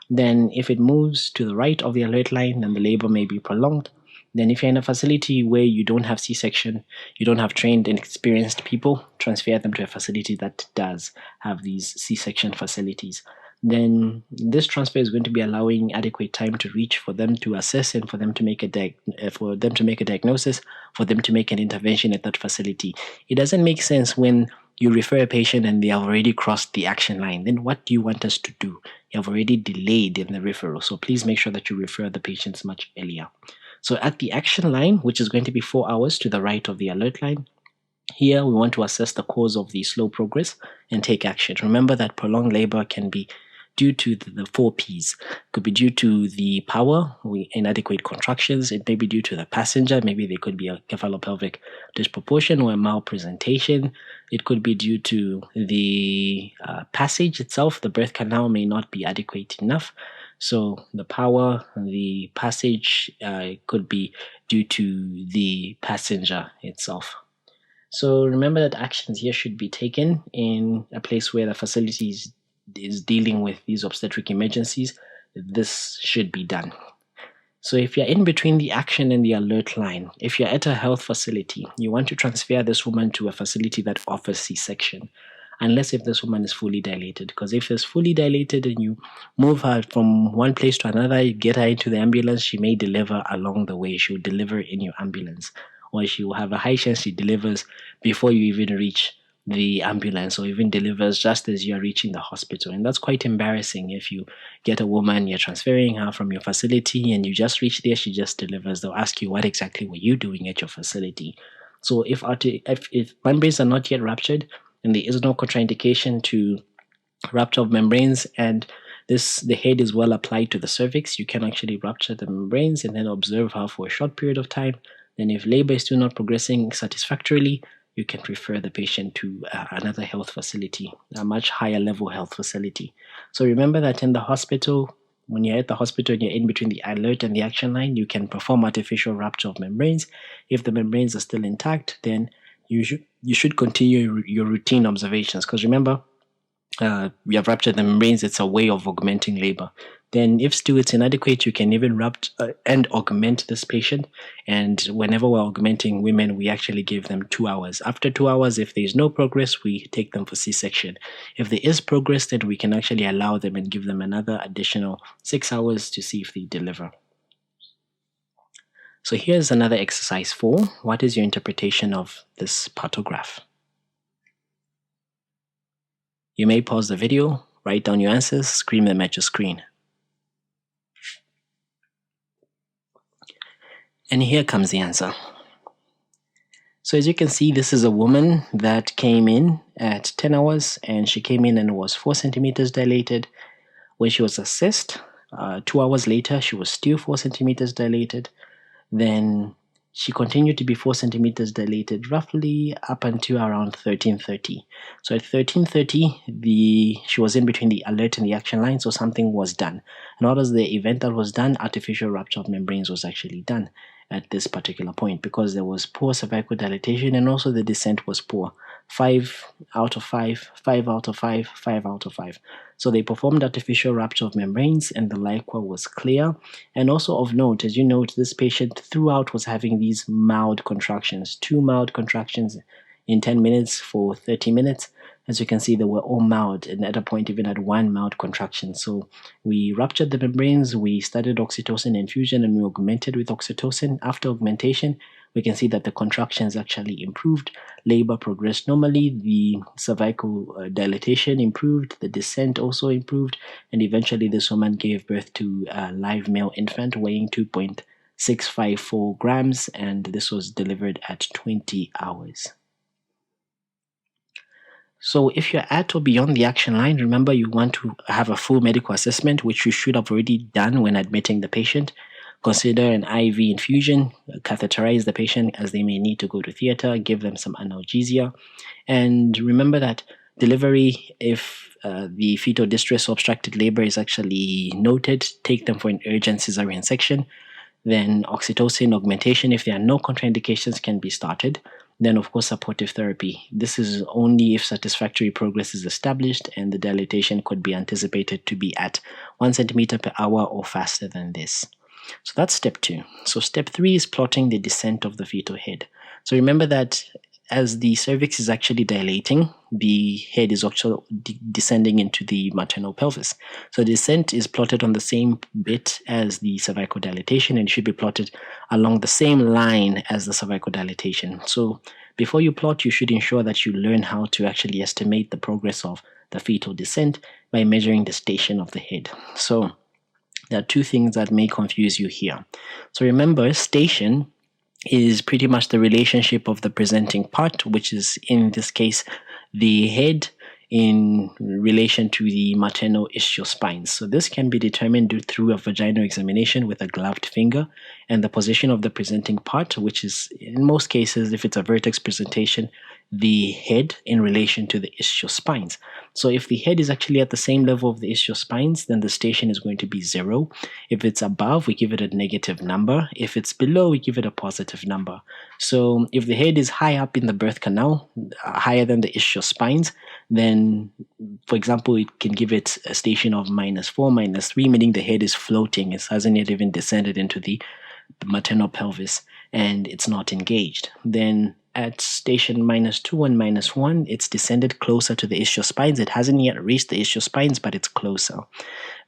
Then if it moves to the right of the alert line, then the labor may be prolonged. Then if you're in a facility where you don't have C-section, you don't have trained and experienced people, transfer them to a facility that does have these C-section facilities. Then this transfer is going to be allowing adequate time to reach for them to assess and for them to make a diagnosis, for them to make an intervention at that facility. It doesn't make sense when you refer a patient and they have already crossed the action line. Then what do you want us to do? You have already delayed in the referral. So please make sure that you refer the patients much earlier. So at the action line, which is going to be 4 hours to the right of the alert line, here we want to assess the cause of the slow progress and take action. Remember that prolonged labor can be due to the 4 Ps. It could be due to the power, inadequate contractions. It may be due to the passenger. Maybe there could be a cephalopelvic disproportion or a malpresentation. It could be due to the passage itself. The birth canal may not be adequate enough. So the power, the passage could be due to the passenger itself. So remember that actions here should be taken in a place where the facility is dealing with these obstetric emergencies. This should be done. So if you're in between the action and the alert line, if you're at a health facility, you want to transfer this woman to a facility that offers C-section, unless if this woman is fully dilated. Because if it's fully dilated and you move her from one place to another, you get her into the ambulance, she may deliver along the way. She will deliver in your ambulance, or she will have a high chance she delivers before you even reach the ambulance, or even delivers just as you're reaching the hospital. And that's quite embarrassing if you get a woman, you're transferring her from your facility and you just reach there, she just delivers. They'll ask you, what exactly were you doing at your facility? So if membranes are not yet ruptured and there is no contraindication to rupture of membranes, and the head is well applied to the cervix, you can actually rupture the membranes and then observe her for a short period of time. Then if labor is still not progressing satisfactorily, you can refer the patient to another health facility, a much higher level health facility. So remember that in the hospital, when you're at the hospital and you're in between the alert and the action line, you can perform artificial rupture of membranes. If the membranes are still intact, then you should continue your routine observations, because remember, we have ruptured the membranes. It's a way of augmenting labor. Then if still it's inadequate, you can even rupture and augment this patient. And whenever we're augmenting women, we actually give them 2 hours. After 2 hours, if there is no progress, we take them for C-section. If there is progress, then we can actually allow them and give them another additional 6 hours to see if they deliver. So here's another exercise 4. What is your interpretation of this partograph? You may pause the video, write down your answers, scream them at your screen. And here comes the answer. So as you can see, this is a woman that came in at 10 hours, and she came in and was 4 centimeters dilated. When she was assessed, 2 hours later, she was still 4 centimeters dilated. Then she continued to be 4 centimeters dilated roughly up until around 13:30. So at 13:30, she was in between the alert and the action line, so something was done. And what was the event that was done? Artificial rupture of membranes was actually done at this particular point, because there was poor cervical dilatation and also the descent was poor. 5 out of 5, 5 out of 5, 5 out of 5. So they performed artificial rupture of membranes and the liquor was clear. And also of note, as you note, this patient throughout was having these mild contractions, 2 mild contractions in 10 minutes for 30 minutes. As you can see, they were all mild, and at a point even had 1 mild contraction. So we ruptured the membranes, we started oxytocin infusion, and we augmented with oxytocin. After augmentation, we can see that the contractions actually improved, labor progressed normally, the cervical dilatation improved, the descent also improved, and eventually this woman gave birth to a live male infant weighing 2.654 grams, and this was delivered at 20 hours. So if you're at or beyond the action line, remember you want to have a full medical assessment, which you should have already done when admitting the patient. Consider an IV infusion, catheterize the patient as they may need to go to theater, give them some analgesia. And remember that delivery, if the fetal distress or obstructed labor is actually noted, take them for an urgent cesarean section. Then oxytocin augmentation, if there are no contraindications, can be started. Then, of course, supportive therapy. This is only if satisfactory progress is established and the dilatation could be anticipated to be at 1 centimeter per hour or faster than this. So that's step 2. So step 3 is plotting the descent of the fetal head. So remember that as the cervix is actually dilating, the head is actually descending into the maternal pelvis. So descent is plotted on the same bit as the cervical dilatation, and it should be plotted along the same line as the cervical dilatation. So before you plot, you should ensure that you learn how to actually estimate the progress of the fetal descent by measuring the station of the head. So there are 2 things that may confuse you here. So remember, station is pretty much the relationship of the presenting part, which is in this case the head in relation to the maternal ischial spines. So this can be determined through a vaginal examination with a gloved finger, and the position of the presenting part, which is in most cases, if it's a vertex presentation, the head in relation to the ischial spines. So if the head is actually at the same level of the ischial spines, then the station is going to be 0. If it's above, we give it a negative number. If it's below, we give it a positive number. So if the head is high up in the birth canal, higher than the ischial spines, then, for example, it can give it a station of -4, -3, meaning the head is floating. It hasn't yet even descended into the maternal pelvis and it's not engaged. Then at station -2 and -1, it's descended closer to the ischial spines. It hasn't yet reached the ischial spines, but it's closer.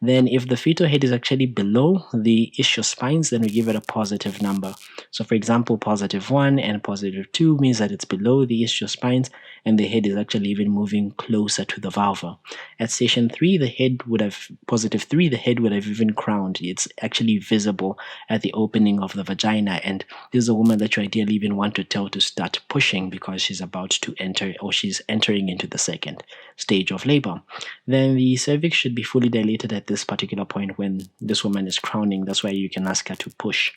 Then if the fetal head is actually below the ischial spines, then we give it a positive number. So for example, +1 and +2 means that it's below the ischial spines and the head is actually even moving closer to the vulva. At station 3, the head would have +3, the head would have even crowned. It's actually visible at the opening of the vagina, and this is a woman that you ideally even want to tell to start pushing because she's about to enter, or she's entering into the 2nd stage of labor. Then the cervix should be fully dilated at this particular point when this woman is crowning. That's why you can ask her to push.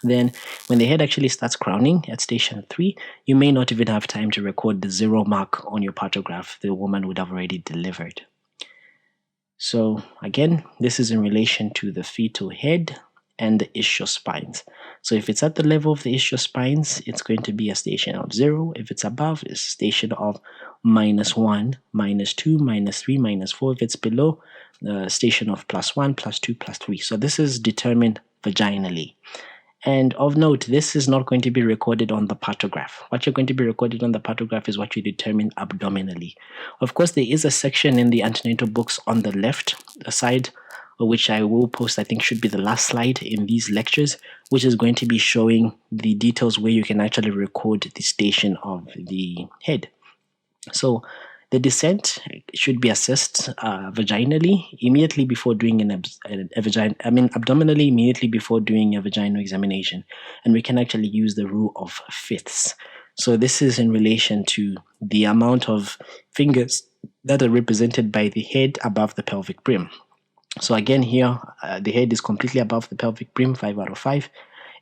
Then when the head actually starts crowning at station 3, you may not even have time to record the 0 mark on your partograph. The woman would have already delivered. So again, this is in relation to the fetal head and the ischial spines. So if it's at the level of the ischial spines, it's going to be a station of 0. If it's above, it's a station of -1, -2, -3, -4. If it's below, the station of +1, +2, +3. So this is determined vaginally. And of note, this is not going to be recorded on the Partograph. What you're going to be recorded on the Partograph is what you determine abdominally. Of course, there is a section in the antenatal books on the left side, which I will post, I think should be the last slide in these lectures, which is going to be showing the details where you can actually record the station of the head. So the descent should be assessed vaginally immediately before doing abdominally immediately before doing a vaginal examination. And we can actually use the rule of fifths. So this is in relation to the amount of fingers that are represented by the head above the pelvic brim. So again here, the head is completely above the pelvic brim, 5 out of 5.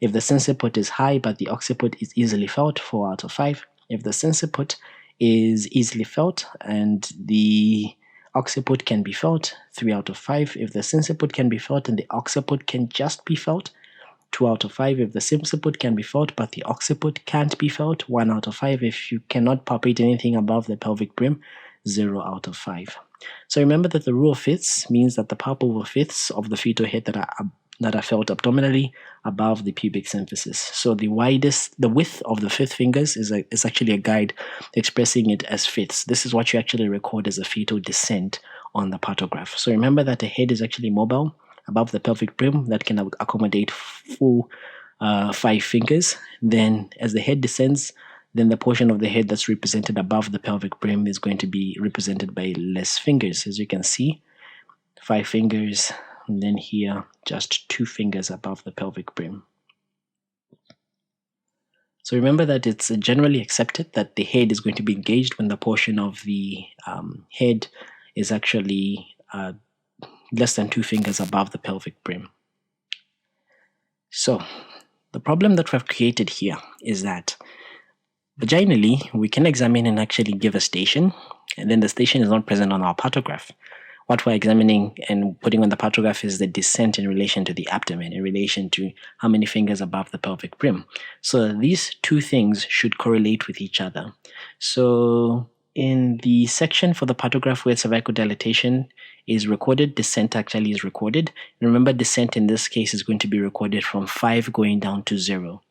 If the sensiput is high but the occiput is easily felt, 4 out of 5. If the sensiput is easily felt and the occiput can be felt, 3 out of 5. If the sensiput can be felt and the occiput can just be felt, 2 out of 5. If the sensiput can be felt but the occiput can't be felt, 1 out of 5. If you cannot palpate anything above the pelvic brim, 0 out of 5. So remember that the rule of fifths means that the palpable fifths of the fetal head that are felt abdominally above the pubic symphysis. So the width of the fifth fingers is actually a guide expressing it as fifths. This is what you actually record as a fetal descent on the Partograph. So remember that the head is actually mobile above the pelvic brim that can accommodate full 5 fingers. Then as the head descends, then the portion of the head that's represented above the pelvic brim is going to be represented by less fingers. As you can see, 5 fingers, and then here just 2 fingers above the pelvic brim. So remember that it's generally accepted that the head is going to be engaged when the portion of the head is actually less than 2 fingers above the pelvic brim. So the problem that we've created here is that vaginally, we can examine and actually give a station, and then the station is not present on our Partograph. What we're examining and putting on the Partograph is the descent in relation to the abdomen, in relation to how many fingers above the pelvic brim. So these two things should correlate with each other. So in the section for the Partograph where cervical dilatation is recorded, descent actually is recorded. And remember, descent in this case is going to be recorded from 5 going down to 0.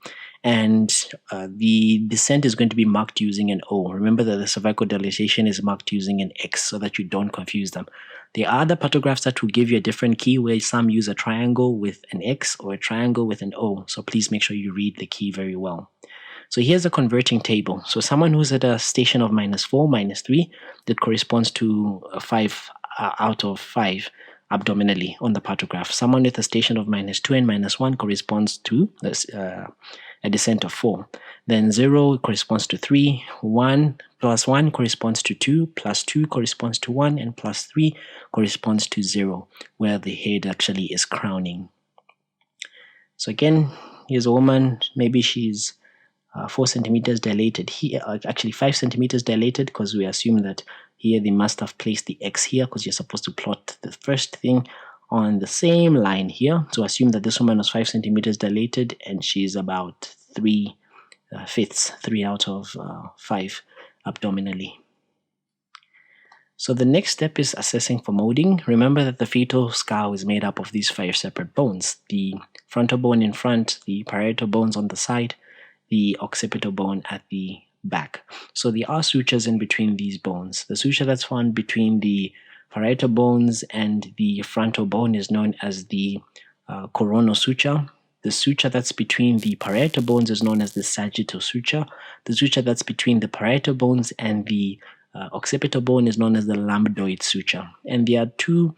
And the descent is going to be marked using an O. Remember that the cervical dilatation is marked using an X so that you don't confuse them. There are other Partographs that will give you a different key where some use a triangle with an X or a triangle with an O. So please make sure you read the key very well. So here's a converting table. So someone who's at a station of -4, -3, that corresponds to 5 out of 5 abdominally on the Partograph. Someone with a station of -2 and -1 corresponds to a descent of 4. Then 0 corresponds to 3, 1 plus 1 corresponds to 2, plus 2 corresponds to 1, and plus 3 corresponds to 0, where the head actually is crowning. So again, here's a woman, maybe she's 4 centimeters dilated here, actually 5 centimeters dilated, because we assume that here they must have placed the X here, because you're supposed to plot the first thing on the same line here. So assume that this woman was 5 centimeters dilated and she's about 3 fifths, 3 out of 5 abdominally. So the next step is assessing for molding. Remember that the fetal skull is made up of these 5 separate bones: the frontal bone in front, the parietal bones on the side, the occipital bone at the back. So there are sutures in between these bones. The suture that's found between the parietal bones and the frontal bone is known as the coronal suture. The suture that's between the parietal bones is known as the sagittal suture. The suture that's between the parietal bones and the occipital bone is known as the lambdoid suture. And there are 2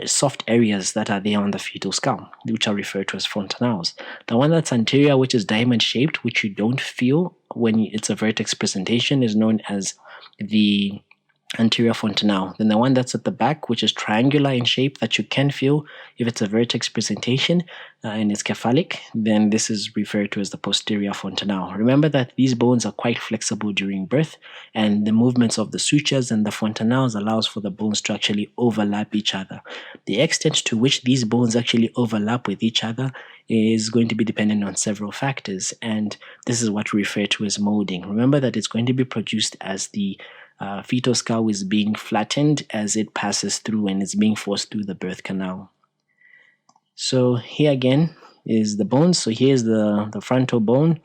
soft areas that are there on the fetal skull, which are referred to as fontanelles. The one that's anterior, which is diamond shaped, which you don't feel when it's a vertex presentation, is known as the anterior fontanelle. Then the one that's at the back, which is triangular in shape that you can feel if it's a vertex presentation and it's cephalic, then this is referred to as the posterior fontanelle. Remember that these bones are quite flexible during birth, and the movements of the sutures and the fontanelles allows for the bones to actually overlap each other. The extent to which these bones actually overlap with each other is going to be dependent on several factors, and this is what we refer to as molding. Remember that it's going to be produced as the fetal skull is being flattened as it passes through and is being forced through the birth canal. So here again is the bones. So here's the frontal bone,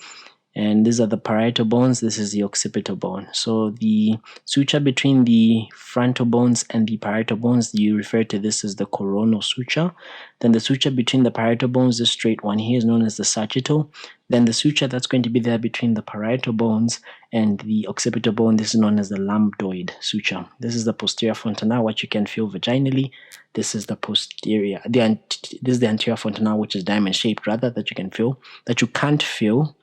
and these are the parietal bones. This is the occipital bone. So the suture between the frontal bones and the parietal bones, you refer to this as the coronal suture. Then the suture between the parietal bones, this straight one here, is known as the sagittal. Then the suture that's going to be there between the parietal bones and the occipital bone, this is known as the lambdoid suture. This is the posterior fontanelle, what you can feel vaginally. This is the posterior, this is the anterior fontanelle, which is diamond shaped rather, that you can feel, that you can't feel.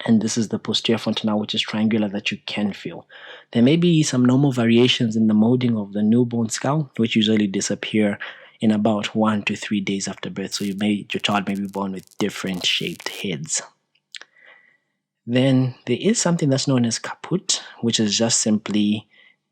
And this is the posterior fontanelle, which is triangular, that you can feel. There may be some normal variations in the molding of the newborn skull, which usually disappear in about 1 to 3 days after birth. So your child may be born with different shaped heads. Then there is something that's known as caput, which is just simply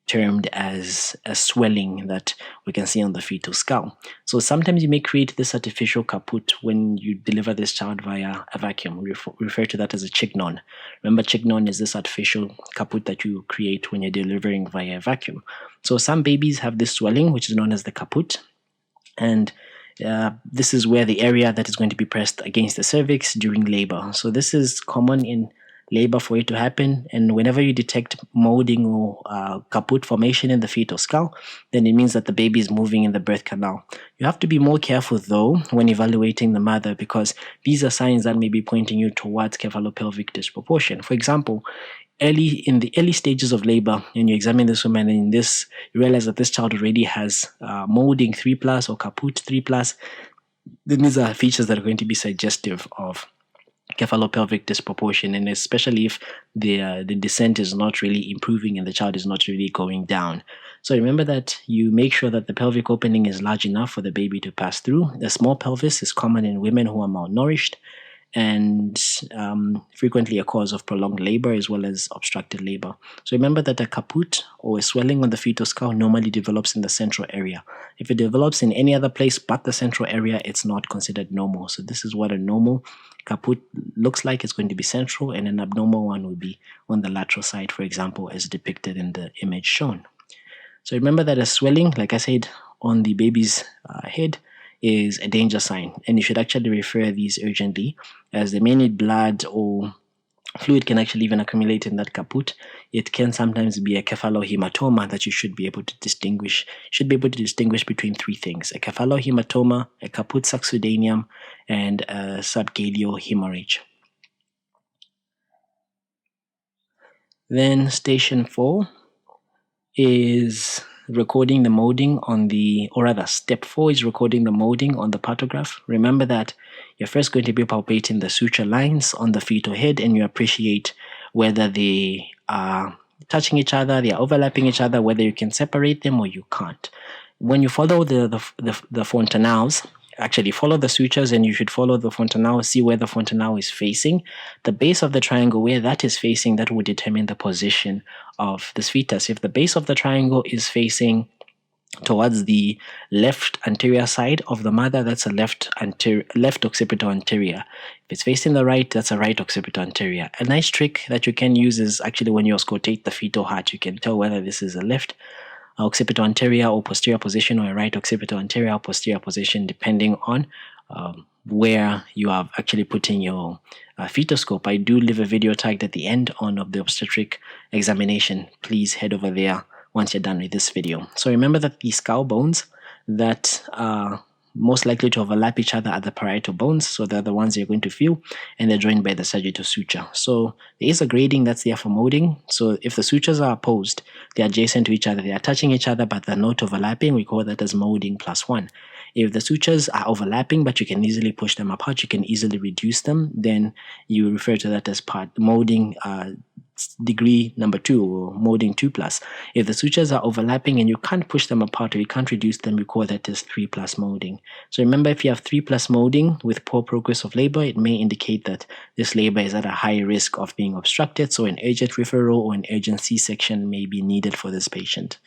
termed as a swelling that we can see on the fetal skull. So sometimes you may create this artificial caput when you deliver this child via a vacuum. We refer to that as a chignon. Remember, chignon is this artificial caput that you create when you're delivering via a vacuum. So some babies have this swelling, which is known as the caput, and this is where the area that is going to be pressed against the cervix during labor. So this is common in labor for it to happen, and whenever you detect molding or caput formation in the fetal skull, then it means that the baby is moving in the birth canal. You have to be more careful though when evaluating the mother, because these are signs that may be pointing you towards cephalopelvic disproportion. For example, in the early stages of labor, and you examine this woman, and in this you realize that this child already has molding 3+ or caput 3+, then these are features that are going to be suggestive of cephalopelvic disproportion, and especially if the descent is not really improving and the child is not really going down. So remember that you make sure that the pelvic opening is large enough for the baby to pass through. The small pelvis is common in women who are malnourished, and frequently a cause of prolonged labor as well as obstructed labor. So remember that a caput or a swelling on the fetal skull normally develops in the central area. If it develops in any other place but the central area, it's not considered normal. So this is what a normal caput looks like. It's going to be central, and an abnormal one will be on the lateral side, for example, as depicted in the image shown. So remember that a swelling, like I said, on the baby's head is a danger sign, and you should actually refer these urgently, as they may need blood, or fluid can actually even accumulate in that caput. It can sometimes be a cephalohematoma that you should be able to distinguish. Between 3 things: a cephalohematoma, a caput succedaneum, and a subgaleal hemorrhage. Then station 4 is recording the molding on step 4 is recording the molding on the partograph. Remember that you're first going to be palpating the suture lines on the fetal head, and you appreciate whether they are touching each other, they are overlapping each other, whether you can separate them or you can't. When you follow the fontanelles, actually follow the sutures, and you should follow the fontanelle, see where the fontanelle is facing. The base of the triangle, where that is facing, that will determine the position of this fetus. If the base of the triangle is facing towards the left anterior side of the mother, that's a left occipital anterior. If it's facing the right, that's a right occipital anterior. A nice trick that you can use is actually when you auscultate the fetal heart, you can tell whether this is a left occipital anterior or posterior position, or a right occipital anterior or posterior position, depending on where you are actually putting your fetoscope. I do leave a video tagged at the end on the obstetric examination. Please head over there once you're done with this video. So remember that the skull bones that are most likely to overlap each other are the parietal bones, so they're the ones you're going to feel, and they're joined by the sagittal suture. So there is a grading that's there for molding. So if the sutures are opposed, they're adjacent to each other, they are touching each other, but they're not overlapping, we call that as molding +1. If the sutures are overlapping, but you can easily push them apart, you can easily reduce them, then you refer to that as molding degree number 2 or molding 2+. If the sutures are overlapping and you can't push them apart or you can't reduce them, we call that as 3+ molding. So remember, if you have 3+ molding with poor progress of labor, it may indicate that this labor is at a high risk of being obstructed, so an urgent referral or an urgent C-section may be needed for this patient.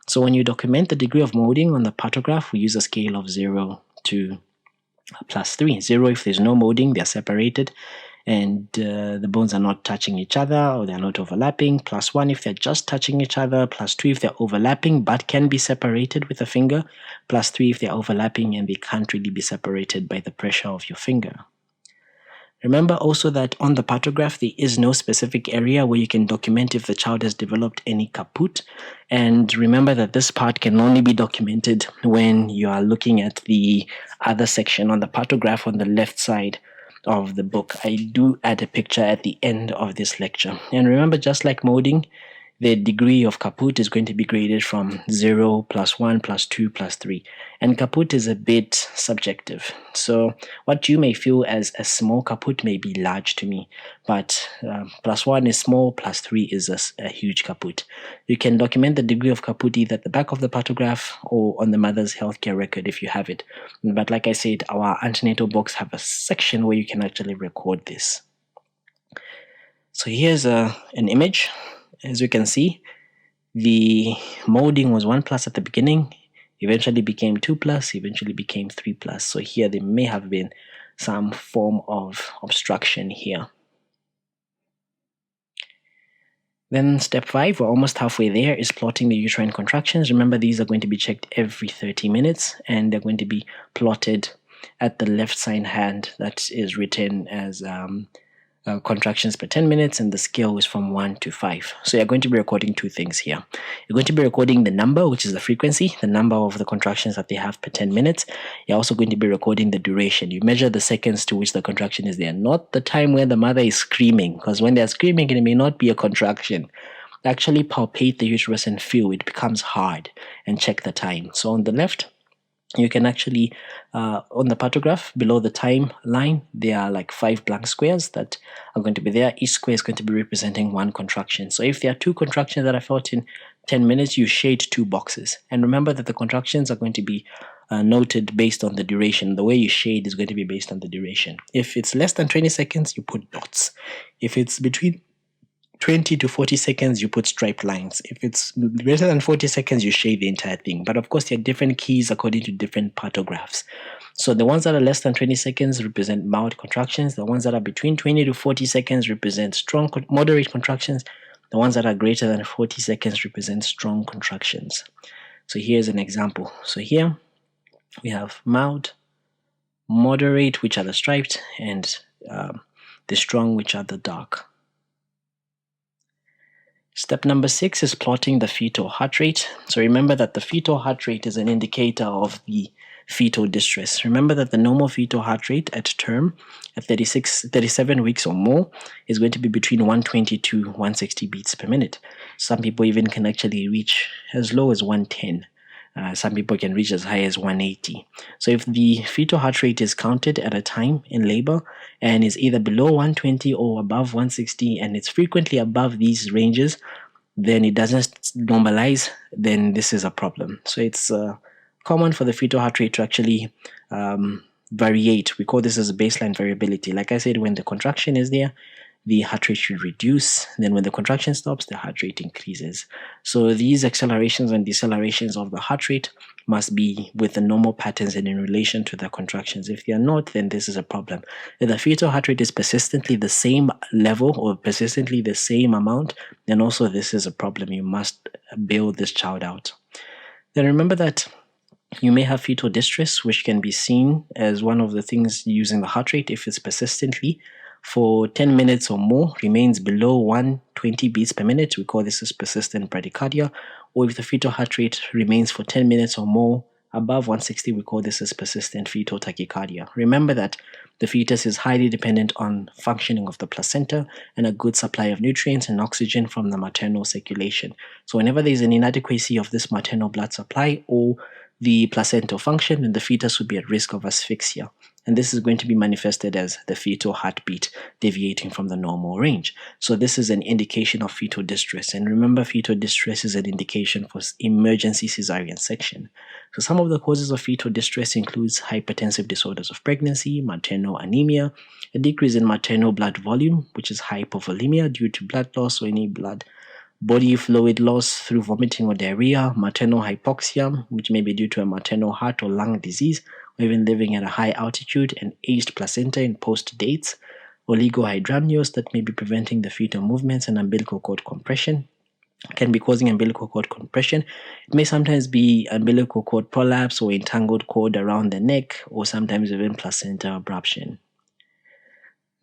So when you document the degree of molding on the Partograph, we use a scale of 0 to +3. 0 if there's no molding, they're separated, and the bones are not touching each other or they're not overlapping. +1 if they're just touching each other. +2 if they're overlapping but can be separated with a finger. +3 if they're overlapping and they can't really be separated by the pressure of your finger. Remember also that on the Partograph, there is no specific area where you can document if the child has developed any caput. And remember that this part can only be documented when you are looking at the other section on the Partograph on the left side of the book. I do add a picture at the end of this lecture. And remember, just like molding, the degree of caput is going to be graded from 0, +1, +2, +3. And caput is a bit subjective. So what you may feel as a small caput may be large to me, but +1 is small, +3 is a huge caput. You can document the degree of caput either at the back of the Partograph or on the mother's healthcare record if you have it. But like I said, our antenatal books have a section where you can actually record this. So here's an image. As you can see, the molding was 1+ at the beginning, eventually became 2+, eventually became 3+. So here there may have been some form of obstruction here. Then step 5, we're almost halfway there, is plotting the uterine contractions. Remember, these are going to be checked every 30 minutes and they're going to be plotted at the left side hand that is written as contractions per 10 minutes, and the scale is from 1 to 5. So you're going to be recording two things here. You're going to be recording the number, which is the frequency, the number of the contractions that they have per 10 minutes. You're also going to be recording the duration. You measure the seconds to which the contraction is there, not the time when the mother is screaming, because when they're screaming, it may not be a contraction. Actually palpate the uterus and feel it becomes hard and check the time. So on the left, you can actually, on the Partograph, below the time line, there are like 5 blank squares that are going to be there. Each square is going to be representing 1 contraction. So if there are 2 contractions that are felt in 10 minutes, you shade 2 boxes. And remember that the contractions are going to be noted based on the duration. The way you shade is going to be based on the duration. If it's less than 20 seconds, you put dots. If it's between 20 to 40 seconds, you put striped lines. If it's greater than 40 seconds, you shade the entire thing. But of course, there are different keys according to different Partographs. So the ones that are less than 20 seconds represent mild contractions. The ones that are between 20 to 40 seconds represent strong, moderate contractions. The ones that are greater than 40 seconds represent strong contractions. So here's an example. So here we have mild, moderate, which are the striped, and the strong, which are the dark. Step number 6 is plotting the fetal heart rate. So remember that the fetal heart rate is an indicator of the fetal distress. Remember that the normal fetal heart rate at term, at 37 weeks or more, is going to be between 120 to 160 beats per minute. Some people even can actually reach as low as 110. Some people can reach as high as 180. So if the fetal heart rate is counted at a time in labor and is either below 120 or above 160, and it's frequently above these ranges, then it doesn't normalize, then this is a problem. So it's common for the fetal heart rate to actually variate. We call this as baseline variability. Like I said, when the contraction is there, the heart rate should reduce. Then when the contraction stops, the heart rate increases. So these accelerations and decelerations of the heart rate must be with the normal patterns and in relation to the contractions. If they are not, then this is a problem. If the fetal heart rate is persistently the same level or persistently the same amount, then also this is a problem. You must bail this child out. Then remember that you may have fetal distress, which can be seen as one of the things using the heart rate if it's persistently for 10 minutes or more remains below 120 beats per minute. We call this as persistent bradycardia. Or if the fetal heart rate remains for 10 minutes or more above 160, we call this as persistent fetal tachycardia. Remember that the fetus is highly dependent on functioning of the placenta and a good supply of nutrients and oxygen from the maternal circulation. So whenever there is an inadequacy of this maternal blood supply or the placental function, then the fetus would be at risk of asphyxia. and this is going to be manifested as the fetal heartbeat deviating from the normal range. So this is an indication of fetal distress, and remember, fetal distress is an indication for emergency cesarean section. So some of the causes of fetal distress includes hypertensive disorders of pregnancy, maternal anemia, a decrease in maternal blood volume, which is hypovolemia due to blood loss or any body fluid loss through vomiting or diarrhea, maternal hypoxia, which may be due to a maternal heart or lung disease, or even living at a high altitude, and aged placenta in post-dates, oligohydramnios that may be preventing the fetal movements, and umbilical cord compression can be causing umbilical cord compression. It may sometimes be umbilical cord prolapse or entangled cord around the neck, or sometimes even placenta abruption.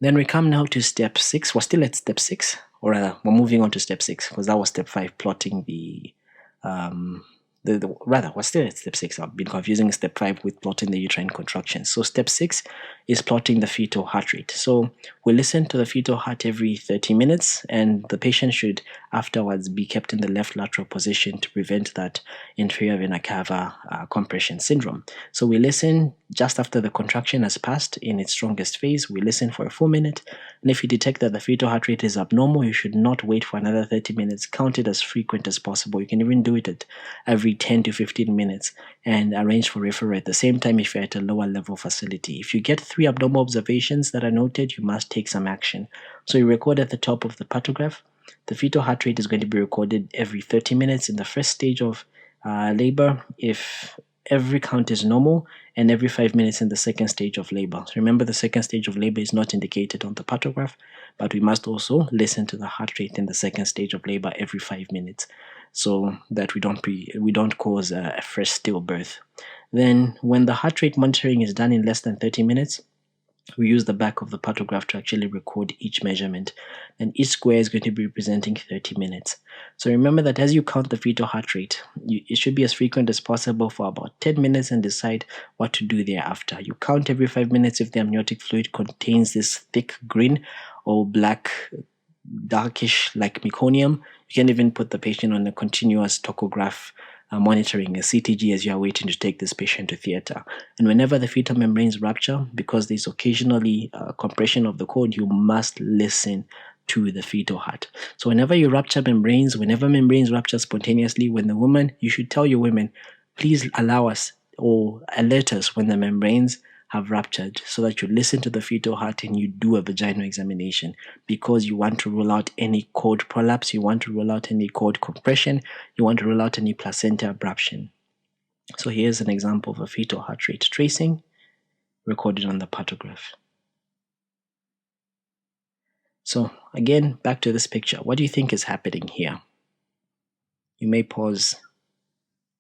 Then we come now to step 6. We're still at step 6, or rather, we're moving on to step 6, because that was step 5, plotting we're still at step 6. I've been confusing step 5 with plotting the uterine contractions. So step 6 is plotting the fetal heart rate. So we listen to the fetal heart every 30 minutes, and the patient should afterwards be kept in the left lateral position to prevent that inferior vena cava compression syndrome. So we listen just after the contraction has passed in its strongest phase. We listen for a full minute, and if you detect that the fetal heart rate is abnormal, you should not wait for another 30 minutes. Count it as frequent as possible. You can even do it at every 10 to 15 minutes and arrange for referral at the same time if you're at a lower level facility. If you get 3 abnormal observations that are noted, you must take some action. So you record at the top of the Partograph. The fetal heart rate is going to be recorded every 30 minutes in the first stage of labor if every count is normal, and every 5 minutes in the second stage of labor. So remember, the second stage of labor is not indicated on the Partograph, but we must also listen to the heart rate in the second stage of labor every 5 minutes, so that we don't cause a fresh stillbirth. Then, when the heart rate monitoring is done in less than 30 minutes, we use the back of the Partograph to actually record each measurement, and each square is going to be representing 30 minutes. So remember that as you count the fetal heart rate, it should be as frequent as possible for about 10 minutes and decide what to do thereafter. You count every 5 minutes if the amniotic fluid contains this thick green or black, darkish like meconium. You can even put the patient on a continuous tachograph monitoring, a CTG, as you are waiting to take this patient to theater. And whenever the fetal membranes rupture, because there's occasionally compression of the cord, you must listen to the fetal heart. So whenever membranes rupture spontaneously, you should tell your women, please allow us or alert us when the membranes have ruptured, so that you listen to the fetal heart and you do a vaginal examination, because you want to rule out any cord prolapse, you want to rule out any cord compression, you want to rule out any placenta abruption. So here's an example of a fetal heart rate tracing recorded on the Partograph. So again, back to this picture. What do you think is happening here? You may pause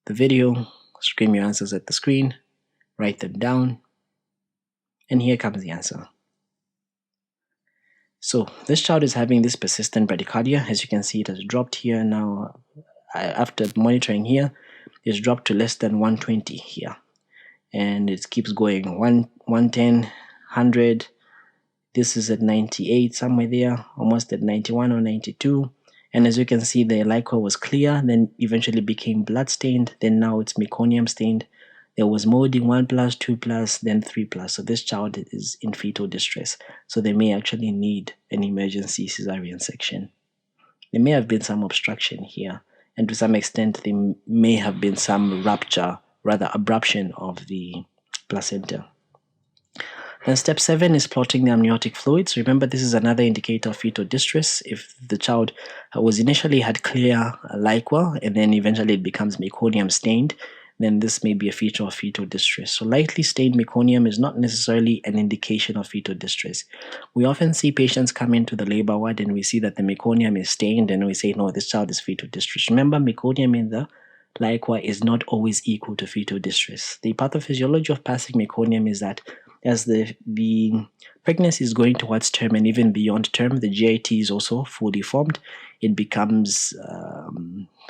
the video, scream your answers at the screen, write them down, and here comes the answer. So this child is having this persistent bradycardia. As you can see, it has dropped here now. After monitoring here, it's dropped to less than 120 here. And it keeps going, 110, 100. This is at 98, somewhere there, almost at 91 or 92. And as you can see, the liquor was clear, then eventually became blood stained. Then now it's meconium stained. There was molding 1+, 2+, then 3+. So this child is in fetal distress. So they may actually need an emergency cesarean section. There may have been some obstruction here. And to some extent, there may have been some abruption of the placenta. And step 7 is plotting the amniotic fluids. Remember, this is another indicator of fetal distress. If the child was initially had clear liquor and then eventually it becomes meconium stained, then this may be a feature of fetal distress. So lightly stained meconium is not necessarily an indication of fetal distress. We often see patients come into the labor ward and we see that the meconium is stained and we say, no, this child is fetal distress. Remember, meconium in the liquor is not always equal to fetal distress. The pathophysiology of passing meconium is that as the pregnancy is going towards term and even beyond term, the GIT is also fully formed. It becomes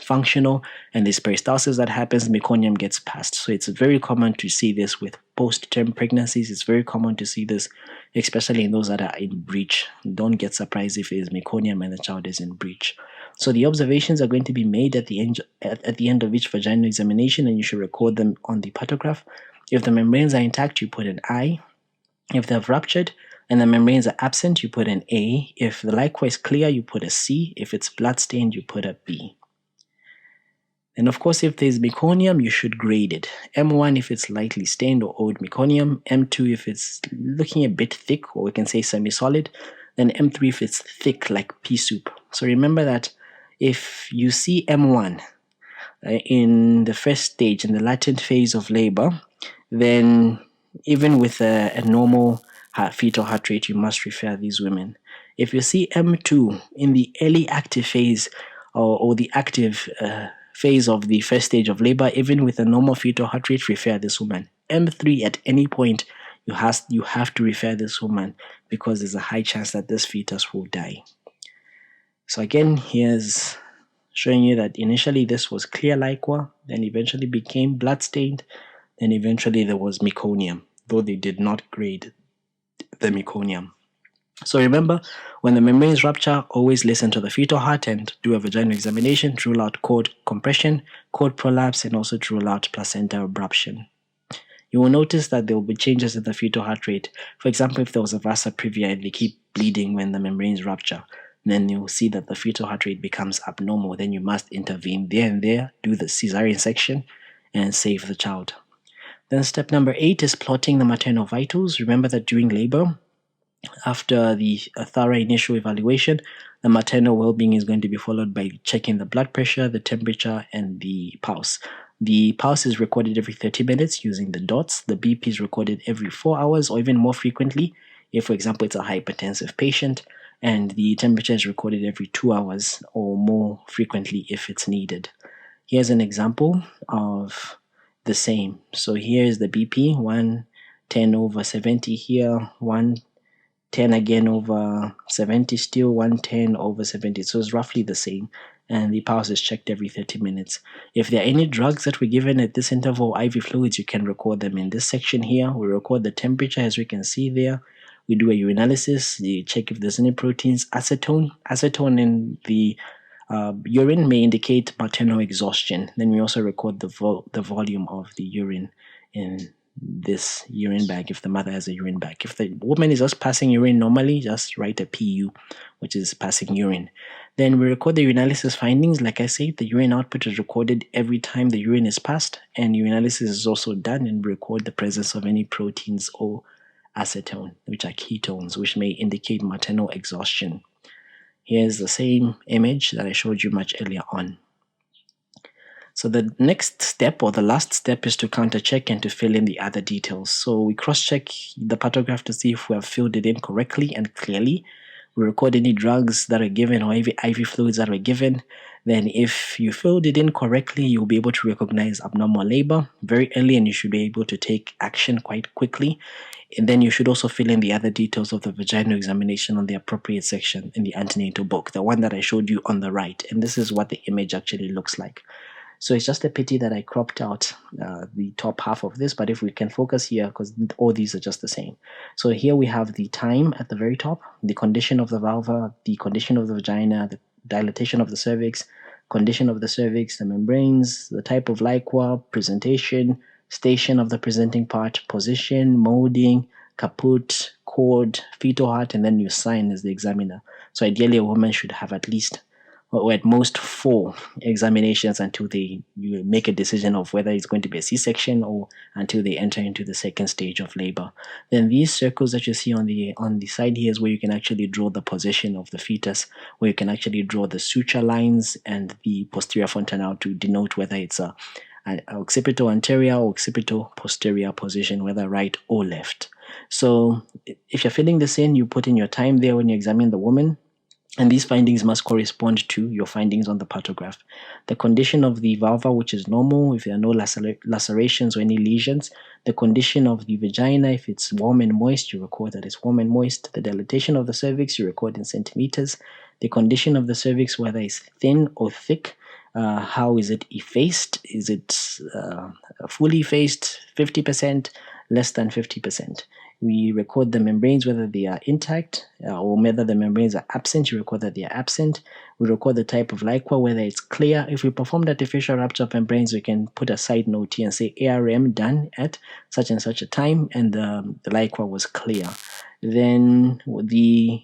functional, and this peristalsis that happens, meconium gets passed. So it's very common to see this with post-term pregnancies. It's very common to see this, especially in those that are in breech. Don't get surprised if it is meconium and the child is in breech. So the observations are going to be made at the end of each vaginal examination, and you should record them on the Partograph. If the membranes are intact, you put an I. If they have ruptured and the membranes are absent, you put an A. If the liquor is clear, you put a C. If it's blood-stained, you put a B. And of course, if there's meconium, you should grade it. M1 if it's lightly stained or old meconium, M2 if it's looking a bit thick, or we can say semi-solid, then M3 if it's thick like pea soup. So remember that if you see M1 in the first stage, in the latent phase of labor, then even with a normal fetal heart rate, you must refer these women. If you see M2 in the early active phase or the active phase of the first stage of labor, even with a normal fetal heart rate, refer this woman. M3 at any point, you have to refer this woman because there's a high chance that this fetus will die. So again, here's showing you that initially this was clear liquor, then eventually became blood-stained, then eventually there was meconium, though they did not grade the meconium. So remember, when the membranes rupture, always listen to the fetal heart and do a vaginal examination to rule out cord compression, cord prolapse, and also to rule out placenta abruption. You will notice that there will be changes in the fetal heart rate. For example, if there was a vasa previa and they keep bleeding when the membranes rupture, then you'll see that the fetal heart rate becomes abnormal. Then you must intervene there and there, do the cesarean section, and save the child. Then step number 8 is plotting the maternal vitals. Remember that during labor, after the thorough initial evaluation, the maternal well-being is going to be followed by checking the blood pressure, the temperature, and the pulse. The pulse is recorded every 30 minutes using the dots. The BP is recorded every 4 hours or even more frequently if, for example, it's a hypertensive patient. And the temperature is recorded every 2 hours or more frequently if it's needed. Here's an example of the same. So here is the BP, 110/70 here, 110 again over 70 still, 110 over 70. So it's roughly the same. And the pulse is checked every 30 minutes. If there are any drugs that were given at this interval, IV fluids, you can record them in this section here. We record the temperature, as we can see there. We do a urinalysis, we check if there's any proteins. Acetone in the urine may indicate maternal exhaustion. Then we also record the volume of the urine in this urine bag if the mother has a urine bag. If the woman is just passing urine normally, just write a PU, which is passing urine. Then we record the urinalysis findings. Like I said, the urine output is recorded every time the urine is passed, and urinalysis is also done, and we record the presence of any proteins or acetone, which are ketones, which may indicate maternal exhaustion. Here's the same image that I showed you much earlier on. So the next step, or the last step, is to counter-check and to fill in the other details. So we cross-check the Partograph to see if we have filled it in correctly and clearly. We record any drugs that are given or IV fluids that were given. Then if you filled it in correctly, you'll be able to recognize abnormal labor very early, and you should be able to take action quite quickly. And then you should also fill in the other details of the vaginal examination on the appropriate section in the antenatal book, the one that I showed you on the right. And this is what the image actually looks like. So it's just a pity that I cropped out the top half of this, but if we can focus here, because all these are just the same. So here we have the time at the very top, the condition of the vulva, the condition of the vagina, the dilatation of the cervix, condition of the cervix, the membranes, the type of liquor, presentation, station of the presenting part, position, molding, caput, cord, fetal heart, and then you sign as the examiner. So ideally a woman should have at least or at most 4 examinations until you make a decision of whether it's going to be a C-section or until they enter into the second stage of labor. Then these circles that you see on the side here is where you can actually draw the position of the fetus, where you can actually draw the suture lines and the posterior fontanelle to denote whether it's an occipital anterior or occipital posterior position, whether right or left. So if you're filling this in, you put in your time there when you examine the woman. And these findings must correspond to your findings on the Partograph. The condition of the vulva, which is normal, if there are no lacerations or any lesions. The condition of the vagina, if it's warm and moist, you record that it's warm and moist. The dilatation of the cervix, you record in centimeters. The condition of the cervix, whether it's thin or thick. How is it effaced? Is it fully effaced, 50%, less than 50%? We record the membranes, whether they are intact or whether the membranes are absent. You record that they are absent. We record the type of liquor, whether it's clear. If we performed artificial rupture of membranes, we can put a side note here and say ARM done at such and such a time, and the liquor was clear. Then the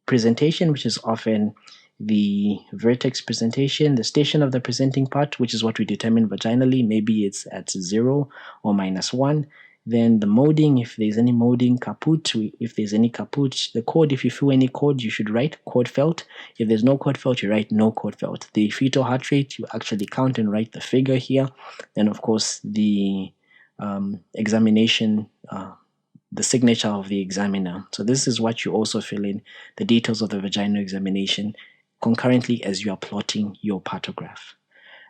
presentation, which is often the vertex presentation, the station of the presenting part, which is what we determine vaginally. Maybe it's at 0 or -1. Then the molding, if there's any molding, caput, if there's any caput, the cord, if you feel any cord, you should write cord felt. If there's no cord felt, you write no cord felt. The fetal heart rate, you actually count and write the figure here. Then, of course, the examination, the signature of the examiner. So this is what you also fill in, the details of the vaginal examination, concurrently as you are plotting your partograph.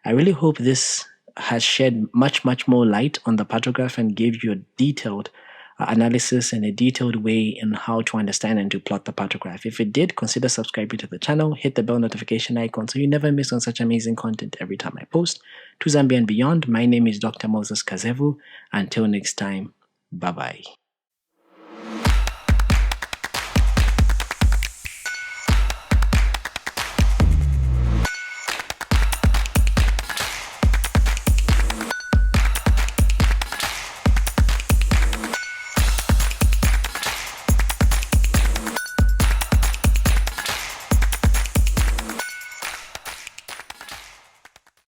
I really hope this has shed much more light on the partograph and gave you a detailed analysis and a detailed way in how to understand and to plot the partograph. If it did, consider subscribing to the channel, hit the bell notification icon so you never miss on such amazing content every time I post. To Zambia and beyond, my name is Dr. Moses Kazevu. Until next time, bye-bye.